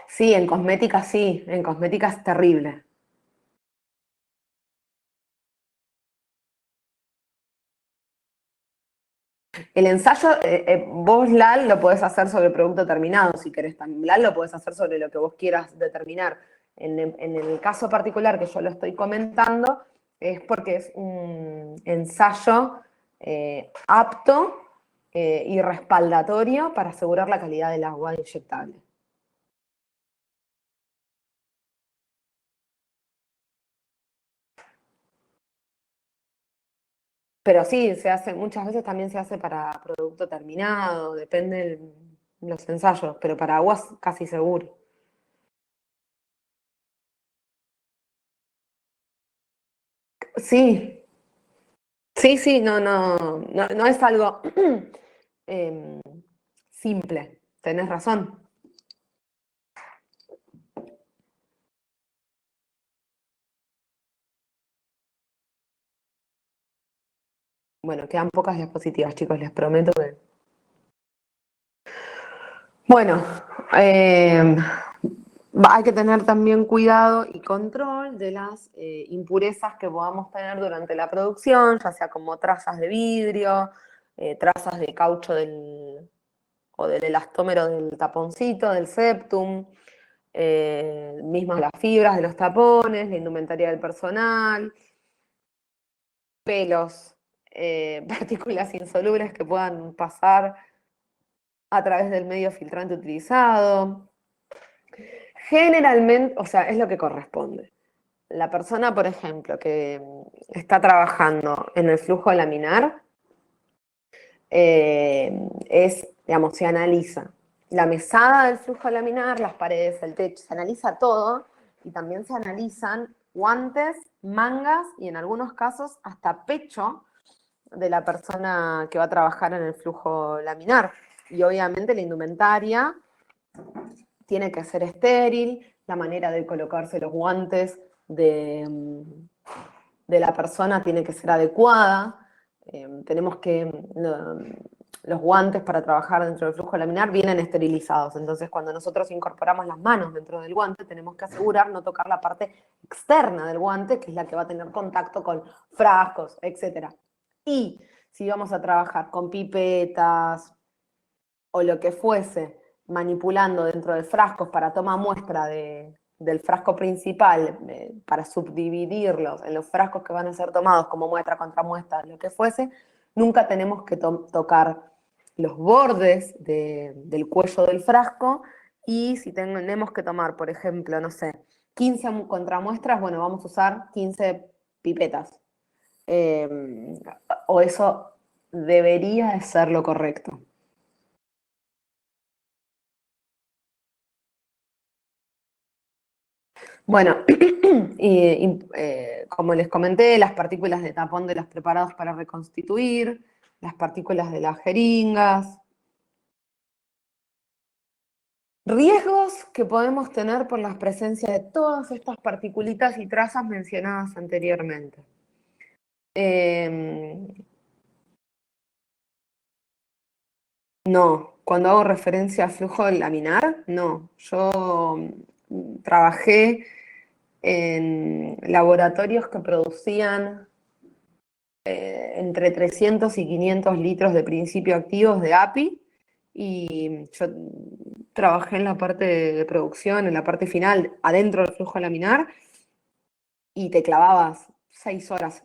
Sí, en cosmética es terrible. El ensayo, vos LAL lo podés hacer sobre el producto terminado, si querés. LAL lo podés hacer sobre lo que vos quieras determinar. En el caso particular que yo lo estoy comentando, es porque es un ensayo apto y respaldatorio para asegurar la calidad del agua inyectable. Pero sí, muchas veces también se hace para producto terminado, depende de los ensayos, pero para aguas casi seguro. Sí, sí, no es algo em, simple, tenés razón. Bueno, quedan pocas diapositivas, chicos, les prometo que... Bueno, hay que tener también cuidado y control de las impurezas que podamos tener durante la producción, ya sea como trazas de vidrio, trazas de caucho o del elastómero del taponcito, del septum, mismas las fibras de los tapones, la indumentaria del personal, pelos, partículas insolubles que puedan pasar a través del medio filtrante utilizado. Generalmente, o sea, es lo que corresponde. La persona, por ejemplo, que está trabajando en el flujo laminar, digamos, se analiza la mesada del flujo laminar, las paredes, el techo, se analiza todo y también se analizan guantes, mangas y en algunos casos hasta pecho de la persona que va a trabajar en el flujo laminar. Y obviamente la indumentaria tiene que ser estéril, la manera de colocarse los guantes de la persona tiene que ser adecuada. Tenemos que... los guantes para trabajar dentro del flujo laminar vienen esterilizados. Entonces, cuando nosotros incorporamos las manos dentro del guante, tenemos que asegurar no tocar la parte externa del guante, que es la que va a tener contacto con frascos, etc. Y si vamos a trabajar con pipetas o lo que fuese, manipulando dentro de frascos para toma muestra del frasco principal, para subdividirlos en los frascos que van a ser tomados como muestra, contra muestra, lo que fuese, nunca tenemos que tocar los bordes del cuello del frasco. Y si tenemos que tomar, por ejemplo, no sé, 15 contramuestras, bueno, vamos a usar 15 pipetas. O eso debería de ser lo correcto. Bueno, como les comenté, las partículas de tapón de los preparados para reconstituir, las partículas de las jeringas. Riesgos que podemos tener por la presencia de todas estas particulitas y trazas mencionadas anteriormente. No, cuando hago referencia a flujo laminar, no. Yo trabajé en laboratorios que producían entre 300 y 500 litros de principio activos de API y yo trabajé en la parte de producción, en la parte final, adentro del flujo laminar, y te clavabas 6 horas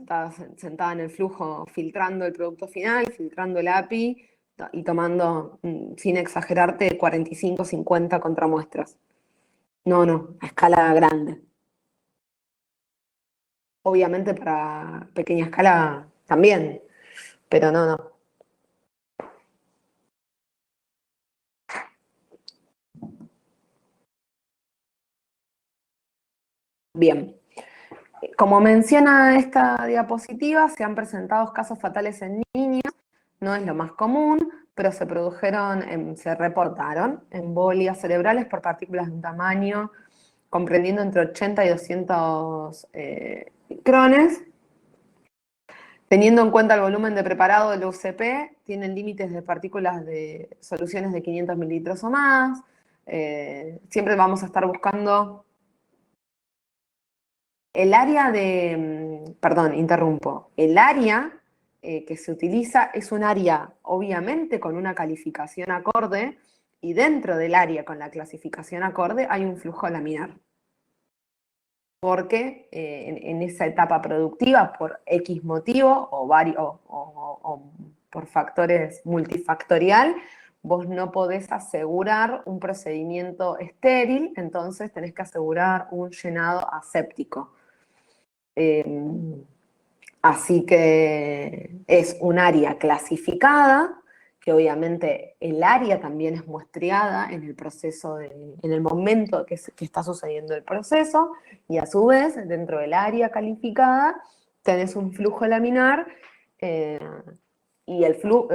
sentada en el flujo, filtrando el producto final, filtrando el API y tomando, sin exagerarte, 45, 50 contramuestras. No, no, a escala grande. Obviamente para pequeña escala también, pero no, no. Bien. Como menciona esta diapositiva, se han presentado casos fatales en niños, no es lo más común, pero se reportaron embolias cerebrales por partículas de un tamaño comprendiendo entre 80 y 200 micrones. Teniendo en cuenta el volumen de preparado del UCP, tienen límites de partículas de soluciones de 500 mililitros o más. Siempre vamos a estar buscando el área de, perdón, interrumpo, el área que se utiliza es un área obviamente con una calificación acorde y dentro del área con la clasificación acorde hay un flujo laminar. Porque en esa etapa productiva, por X motivo o por factores multifactorial, vos no podés asegurar un procedimiento estéril, entonces tenés que asegurar un llenado aséptico. Así que es un área clasificada, que obviamente el área también es muestreada en el proceso, en el momento que está sucediendo el proceso, y a su vez, dentro del área calificada, tenés un flujo laminar, y el flujo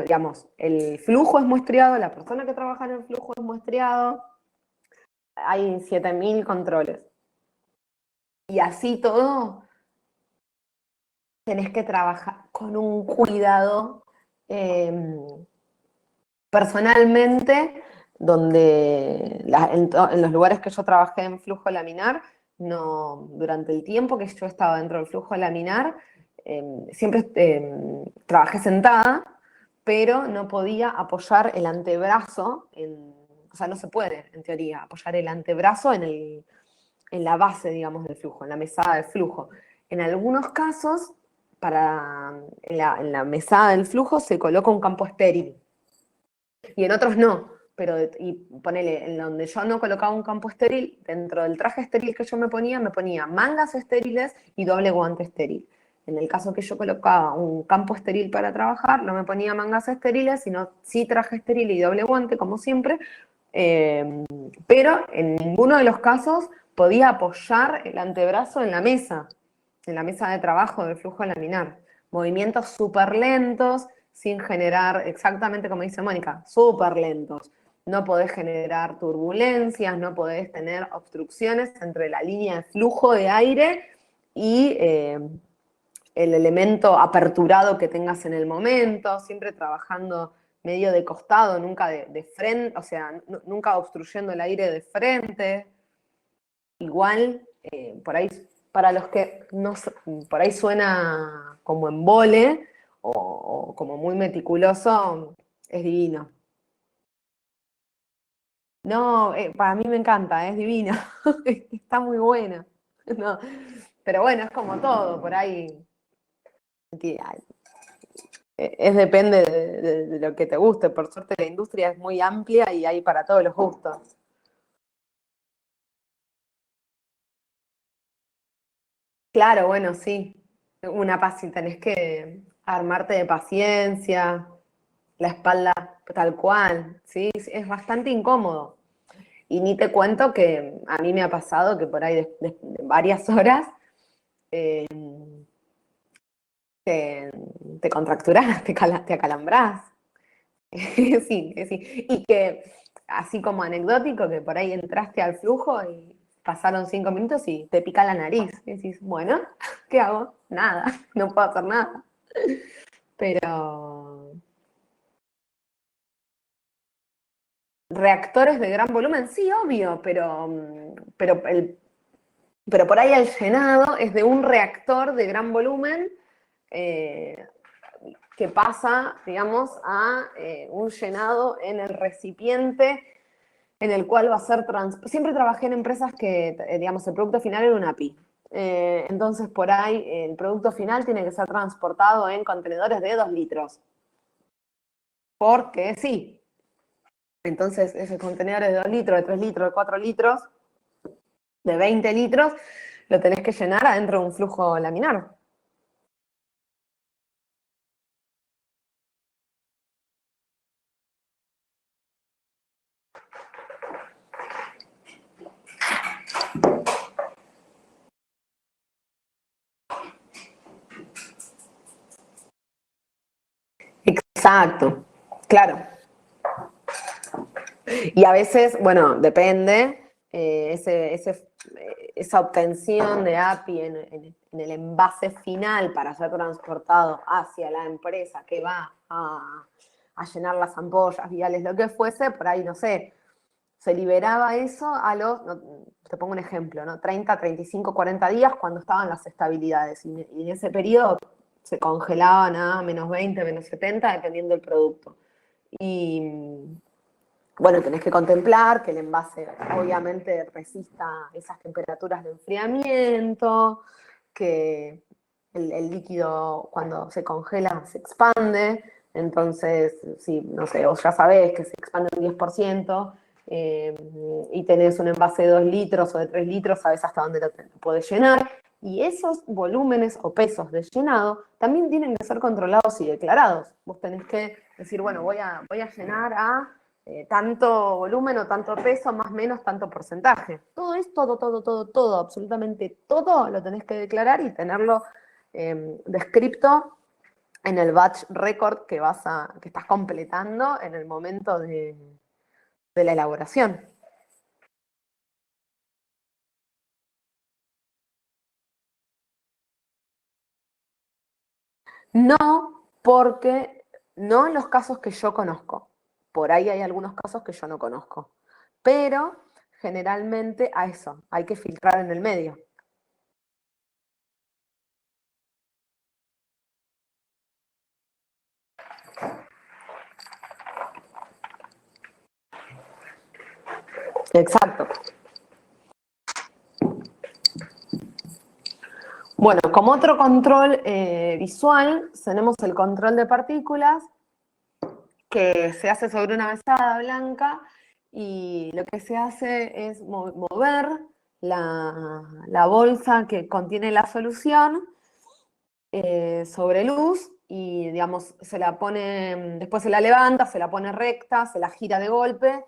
es muestreado, la persona que trabaja en el flujo es muestreado, hay 7000 controles. Y así todo, tenés que trabajar con un cuidado personalmente, donde en los lugares que yo trabajé en flujo laminar, no, durante el tiempo que yo estaba dentro del flujo laminar, siempre trabajé sentada, pero no podía apoyar el antebrazo, o sea, no se puede, en teoría, apoyar el antebrazo en la base, digamos, del flujo, en la mesada del flujo. En algunos casos, en la mesada del flujo se coloca un campo estéril y en otros no. Pero, y ponele, en donde yo no colocaba un campo estéril, dentro del traje estéril que yo me ponía mangas estériles y doble guante estéril. En el caso que yo colocaba un campo estéril para trabajar, no me ponía mangas estériles, sino sí traje estéril y doble guante, como siempre. Pero en ninguno de los casos podía apoyar el antebrazo en la mesa de trabajo del flujo laminar. Movimientos súper lentos, sin generar, exactamente como dice Mónica, súper lentos. No podés generar turbulencias, no podés tener obstrucciones entre la línea de flujo de aire y el elemento aperturado que tengas en el momento, siempre trabajando medio de costado, nunca de frente, o sea, nunca obstruyendo el aire de frente. Igual, por ahí, para los que no, por ahí suena como embole o como muy meticuloso, es divino. No, para mí me encanta, es divino, está muy buena. No, pero bueno, es como todo, por ahí depende de lo que te guste. Por suerte la industria es muy amplia y hay para todos los gustos. Claro, bueno, sí. Una paz, si tenés que armarte de paciencia, la espalda tal cual, ¿sí? Es bastante incómodo. Y ni te cuento que a mí me ha pasado que por ahí de varias horas eh, te contracturás, te acalambras. Sí, sí. Y que, así como anecdótico, que por ahí entraste al flujo y pasaron 5 minutos y te pica la nariz. Y decís, bueno, ¿qué hago? Nada, no puedo hacer nada. Pero reactores de gran volumen, sí, obvio, pero por ahí el llenado es de un reactor de gran volumen, eh, que pasa, digamos, a un llenado en el recipiente en el cual va a ser... Siempre trabajé en empresas que, digamos, el producto final era una API. Entonces, por ahí, el producto final tiene que ser transportado en contenedores de 2 litros. Porque sí. Entonces, esos contenedores de 2 litros, de 3 litros, de 4 litros, de 20 litros, lo tenés que llenar adentro de un flujo laminar. Exacto, claro. Y a veces, bueno, depende, esa obtención de API en el envase final para ser transportado hacia la empresa que va a llenar las ampollas, viales, lo que fuese, por ahí, no sé, se liberaba eso a los, te pongo un ejemplo, ¿no? 30, 35, 40 días cuando estaban las estabilidades. Y en ese periodo se congelaban a menos 20, menos 70, dependiendo del producto. Y bueno, tenés que contemplar que el envase obviamente resista esas temperaturas de enfriamiento, que el líquido cuando se congela se expande, entonces, si, no sé, vos ya sabés que se expande un 10%, y tenés un envase de 2 litros o de 3 litros, sabés hasta dónde lo podés llenar, y esos volúmenes o pesos de llenado también tienen que ser controlados y declarados. Vos tenés que decir, bueno, voy a llenar a tanto volumen o tanto peso, más o menos tanto porcentaje. Todo es todo, absolutamente todo lo tenés que declarar y tenerlo descripto en el batch record que estás completando en el momento de la elaboración. No, porque no en los casos que yo conozco. Por ahí hay algunos casos que yo no conozco. Pero generalmente a eso, hay que filtrar en el medio. Exacto. Bueno, como otro control visual, tenemos el control de partículas, que se hace sobre una mesada blanca y lo que se hace es mover la bolsa que contiene la solución sobre luz y, digamos, se la pone, después se la levanta, se la pone recta, se la gira de golpe,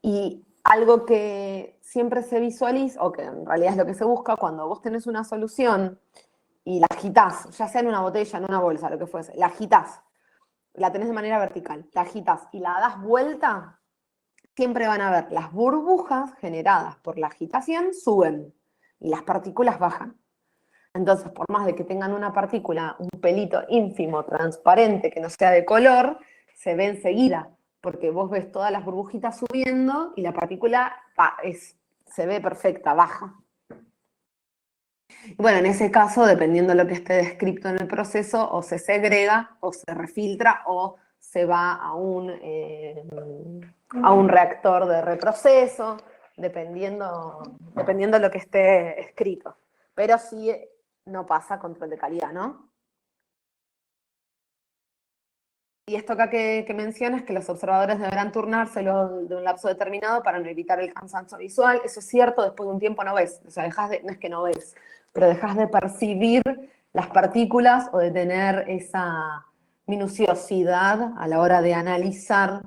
y algo que siempre se visualiza, o que en realidad es lo que se busca, cuando vos tenés una solución y la agitás, ya sea en una botella, en una bolsa, lo que fuese, la agitás, la tenés de manera vertical, la agitás y la das vuelta, siempre van a ver las burbujas generadas por la agitación suben y las partículas bajan. Entonces, por más de que tengan una partícula, un pelito ínfimo, transparente, que no sea de color, se ve enseguida, porque vos ves todas las burbujitas subiendo y la partícula se ve perfecta, baja. Bueno, en ese caso, dependiendo de lo que esté descrito en el proceso, o se segrega, o se refiltra, o se va a un reactor de reproceso, dependiendo de lo que esté escrito. Pero sí no pasa control de calidad, ¿no? Y esto acá que mencionas, que los observadores deberán turnárselo de un lapso determinado para no evitar el cansancio visual, eso es cierto, después de un tiempo no ves, o sea, no es que no ves, pero dejas de percibir las partículas o de tener esa minuciosidad a la hora de analizar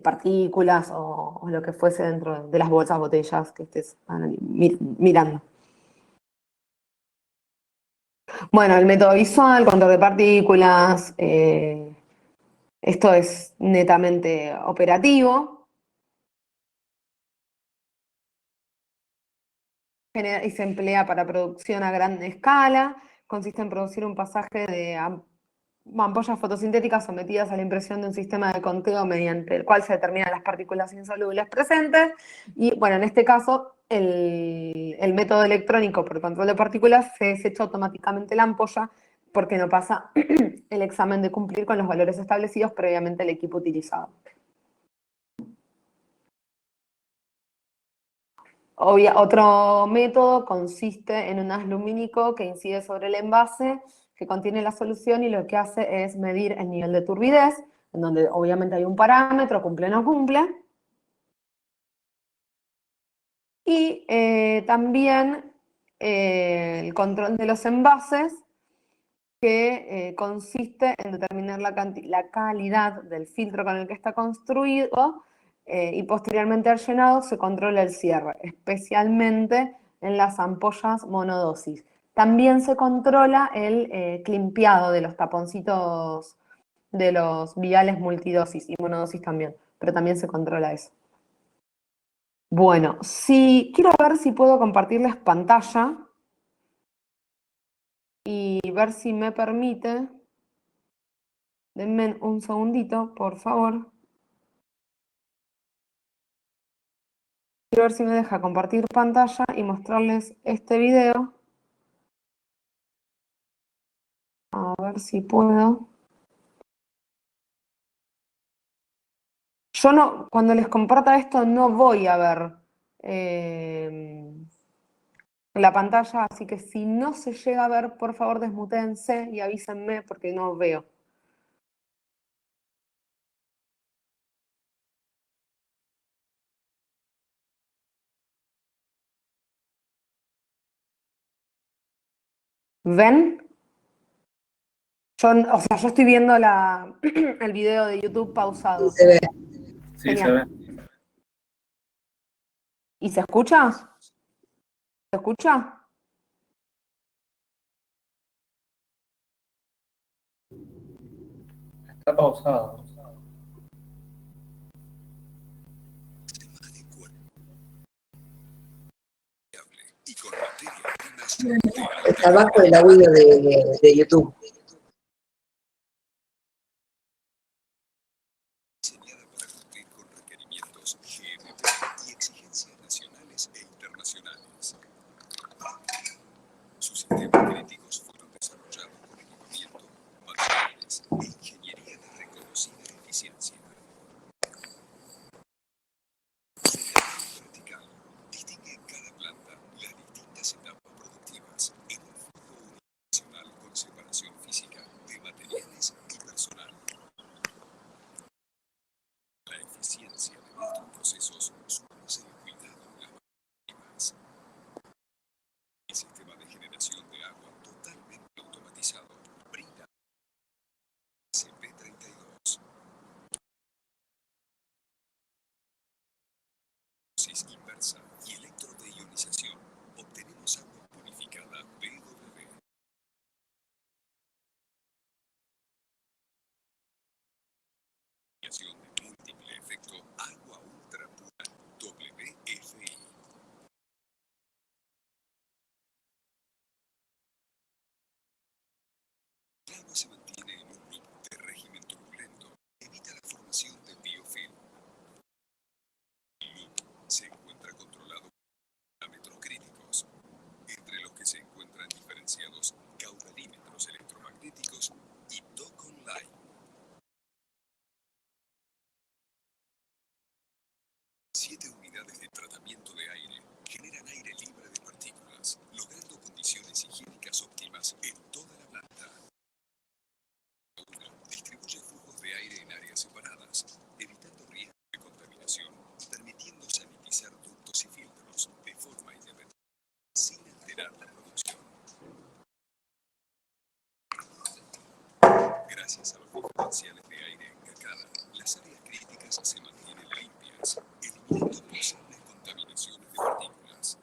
partículas o lo que fuese dentro de las bolsas, botellas que estés mirando. Bueno, el método visual, control de partículas, esto es netamente operativo y se emplea para producción a gran escala. Consiste en producir un pasaje de ampollas fotosintéticas sometidas a la impresión de un sistema de conteo mediante el cual se determinan las partículas insolubles presentes. Y bueno, en este caso, el método electrónico por control de partículas se desecha automáticamente la ampolla porque no pasa el examen de cumplir con los valores establecidos previamente el equipo utilizado. Otro método consiste en un haz lumínico que incide sobre el envase que contiene la solución y lo que hace es medir el nivel de turbidez, en donde obviamente hay un parámetro, cumple o no cumple. Y también el control de los envases, que consiste en determinar la calidad del filtro con el que está construido y posteriormente al llenado se controla el cierre, especialmente en las ampollas monodosis. También se controla el climpeado de los taponcitos de los viales multidosis y monodosis también, pero también se controla eso. Bueno, quiero ver si puedo compartirles pantalla y ver si me permite. Denme un segundito, por favor. Quiero ver si me deja compartir pantalla y mostrarles este video. A ver si puedo. Yo no, cuando les comparta esto no voy a ver la pantalla, así que si no se llega a ver, por favor desmutéense y avísenme porque no veo. ¿Ven? Yo estoy viendo el video de YouTube pausado. Se ve. Sí, se ve. ¿Y se escucha? ¿Se escucha? Está pausado. Está abajo del audio de YouTube. Diseñada para cumplir con requerimientos GMP y exigencias nacionales e internacionales. Sus sistemas críticos fueron desarrollados con equipamiento, materiales e ingeniería de reconocida eficiencia. Vertical distingue en cada planta las distintas etapas productivas en un flujo unidimensional con separación física de materiales y personal. La eficiencia de nuestros procesos supone el cuidado de las materias. El sistema de generación de agua totalmente automatizado brinda SP32. Dosis inversa y electrodeionización. Obtenemos agua purificada BW. Creación de múltiple efecto agua ultra pura WFI. El agua se mantiene en un loop de régimen turbulento. Evita la formación de biofilm. El loop se encuentra controlado por parámetros críticos, entre los que se encuentran diferenciados caudalímetros electromagnéticos y Dock Online. 7 unidades de tratamiento de aire generan aire libre de partículas, logrando condiciones higiénicas óptimas en toda la planta. Distribuye flujos de aire en áreas separadas, evitando riesgos de contaminación y permitiendo sanitizar ductos y filtros de forma independiente, sin alterar la producción. Gracias a los diferenciales de aire en cascada, las áreas críticas se mantienen limpias, eliminando posibles contaminaciones de partículas.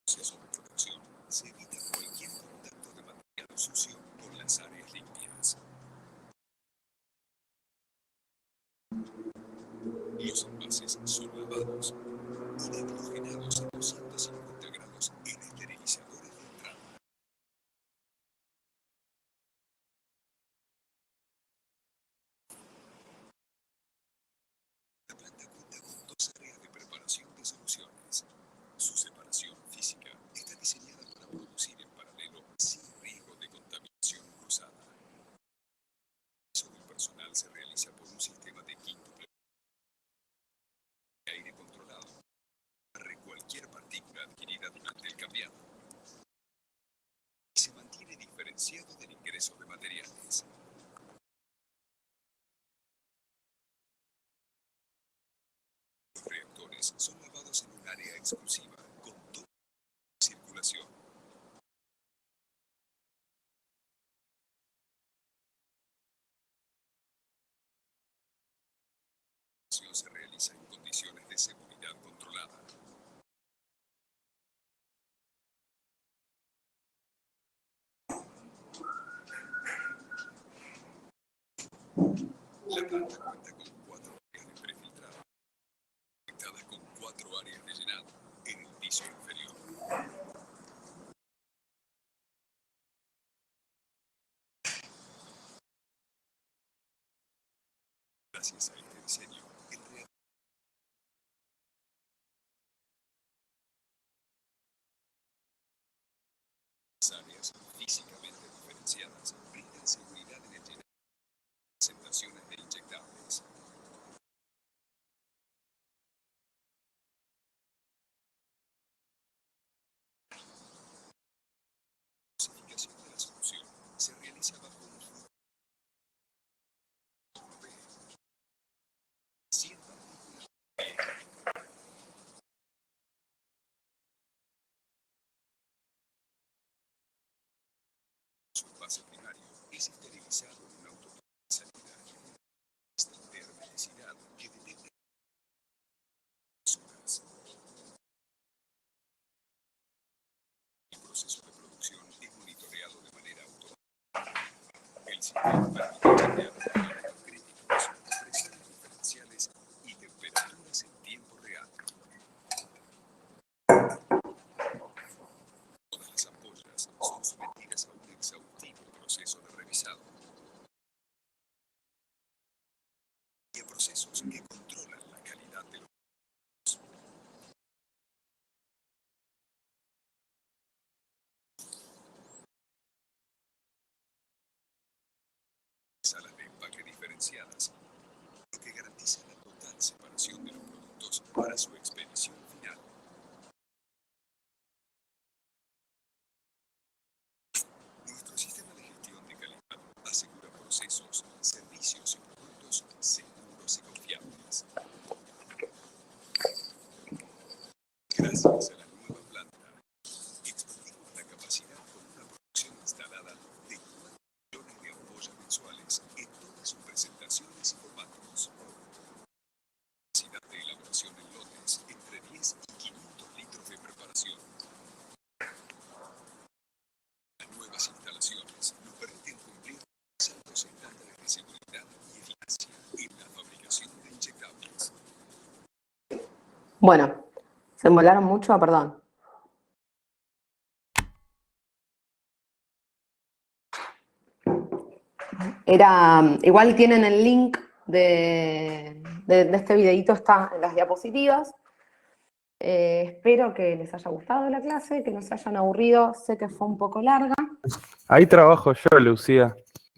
Proceso de producción se evita cualquier contacto de material sucio con las áreas limpias. Los envases son lavados y deshidrogenados a 250 grados en esterilizadores de entrada. La planta cuenta con 2 áreas de preparación de diferenciado del ingreso de materiales. Los reactores son lavados en un área exclusiva con toda circulación. La operación se realiza en condiciones de seguridad controlada. La planta cuenta con 4 áreas de prefiltrado, conectadas con 4 áreas de llenado en el piso inferior. Gracias a este diseño, el reactor áreas físicamente diferenciadas brindan seguridad en el llenado de presentaciones de inyectables. La dosificación de la solución se realiza bajo un flujo de 100 partículas. Su envase primario es esterilizado en una autopista de salida. Esta hermeticidad que detecta horas. El proceso de producción es monitoreado de manera automática. El sistema permite chequear parámetros críticos, presiones diferenciales y temperaturas en tiempo real. Todas las ampollas son sometidas a un exhaustivo proceso de revisado y a procesos que controlan la calidad de los salas de empaque diferenciadas, lo que garantiza la total separación de los productos para su expedición final. Nuestro sistema de gestión de calidad asegura procesos, servicios y productos seguros y confiables. Gracias a la nueva planta, expandimos la capacidad con una producción instalada de 4 millones de ampollas mensuales en todas sus presentaciones y formatos. Capacidad de elaboración en lotes entre 10 y 500 litros de preparación. Las nuevas instalaciones nos permiten cumplir los altos estándares de seguridad y eficacia en la fabricación de inyectables. Bueno, se volaron mucho, perdón. Igual tienen el link de este videito, está en las diapositivas. Espero que les haya gustado la clase, que no se hayan aburrido. Sé que fue un poco larga. Ahí trabajo yo, Lucía.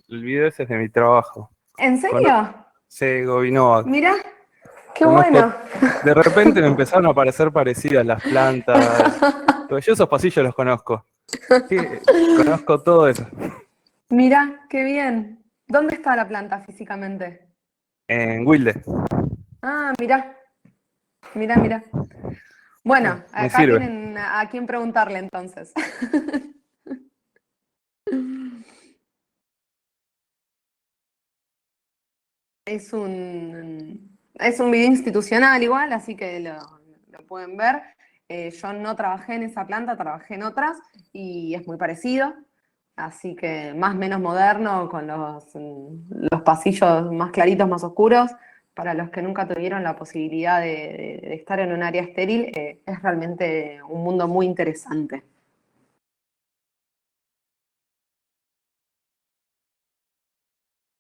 El video ese es de mi trabajo. ¿En serio? Sí, Govinovac. Mirá, qué Conozco- bueno. De repente me empezaron a parecer parecidas las plantas. Pero yo esos pasillos los conozco. Sí, conozco todo eso. Mirá, qué bien. ¿Dónde está la planta físicamente? En Wilde. Ah, mirá. Mirá, mirá. Bueno, Me acá sirve. tienen a quién preguntarle entonces. Es un video institucional igual, así que lo pueden ver. Yo no trabajé en esa planta, trabajé en otras y es muy parecido. Así que más o menos moderno, con los pasillos más claritos, más oscuros. Para los que nunca tuvieron la posibilidad de estar en un área estéril, es realmente un mundo muy interesante.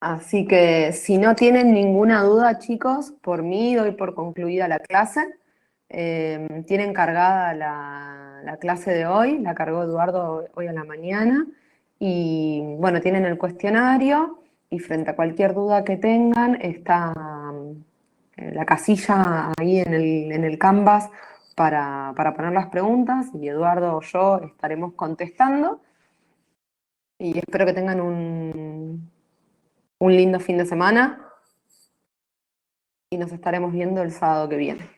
Así que si no tienen ninguna duda, chicos, por mí doy por concluida la clase. Tienen cargada la clase de hoy, la cargó Eduardo hoy a la mañana. Y bueno, tienen el cuestionario y frente a cualquier duda que tengan está la casilla ahí en el Canvas para poner las preguntas y Eduardo o yo estaremos contestando. Y espero que tengan un lindo fin de semana. Y nos estaremos viendo el sábado que viene.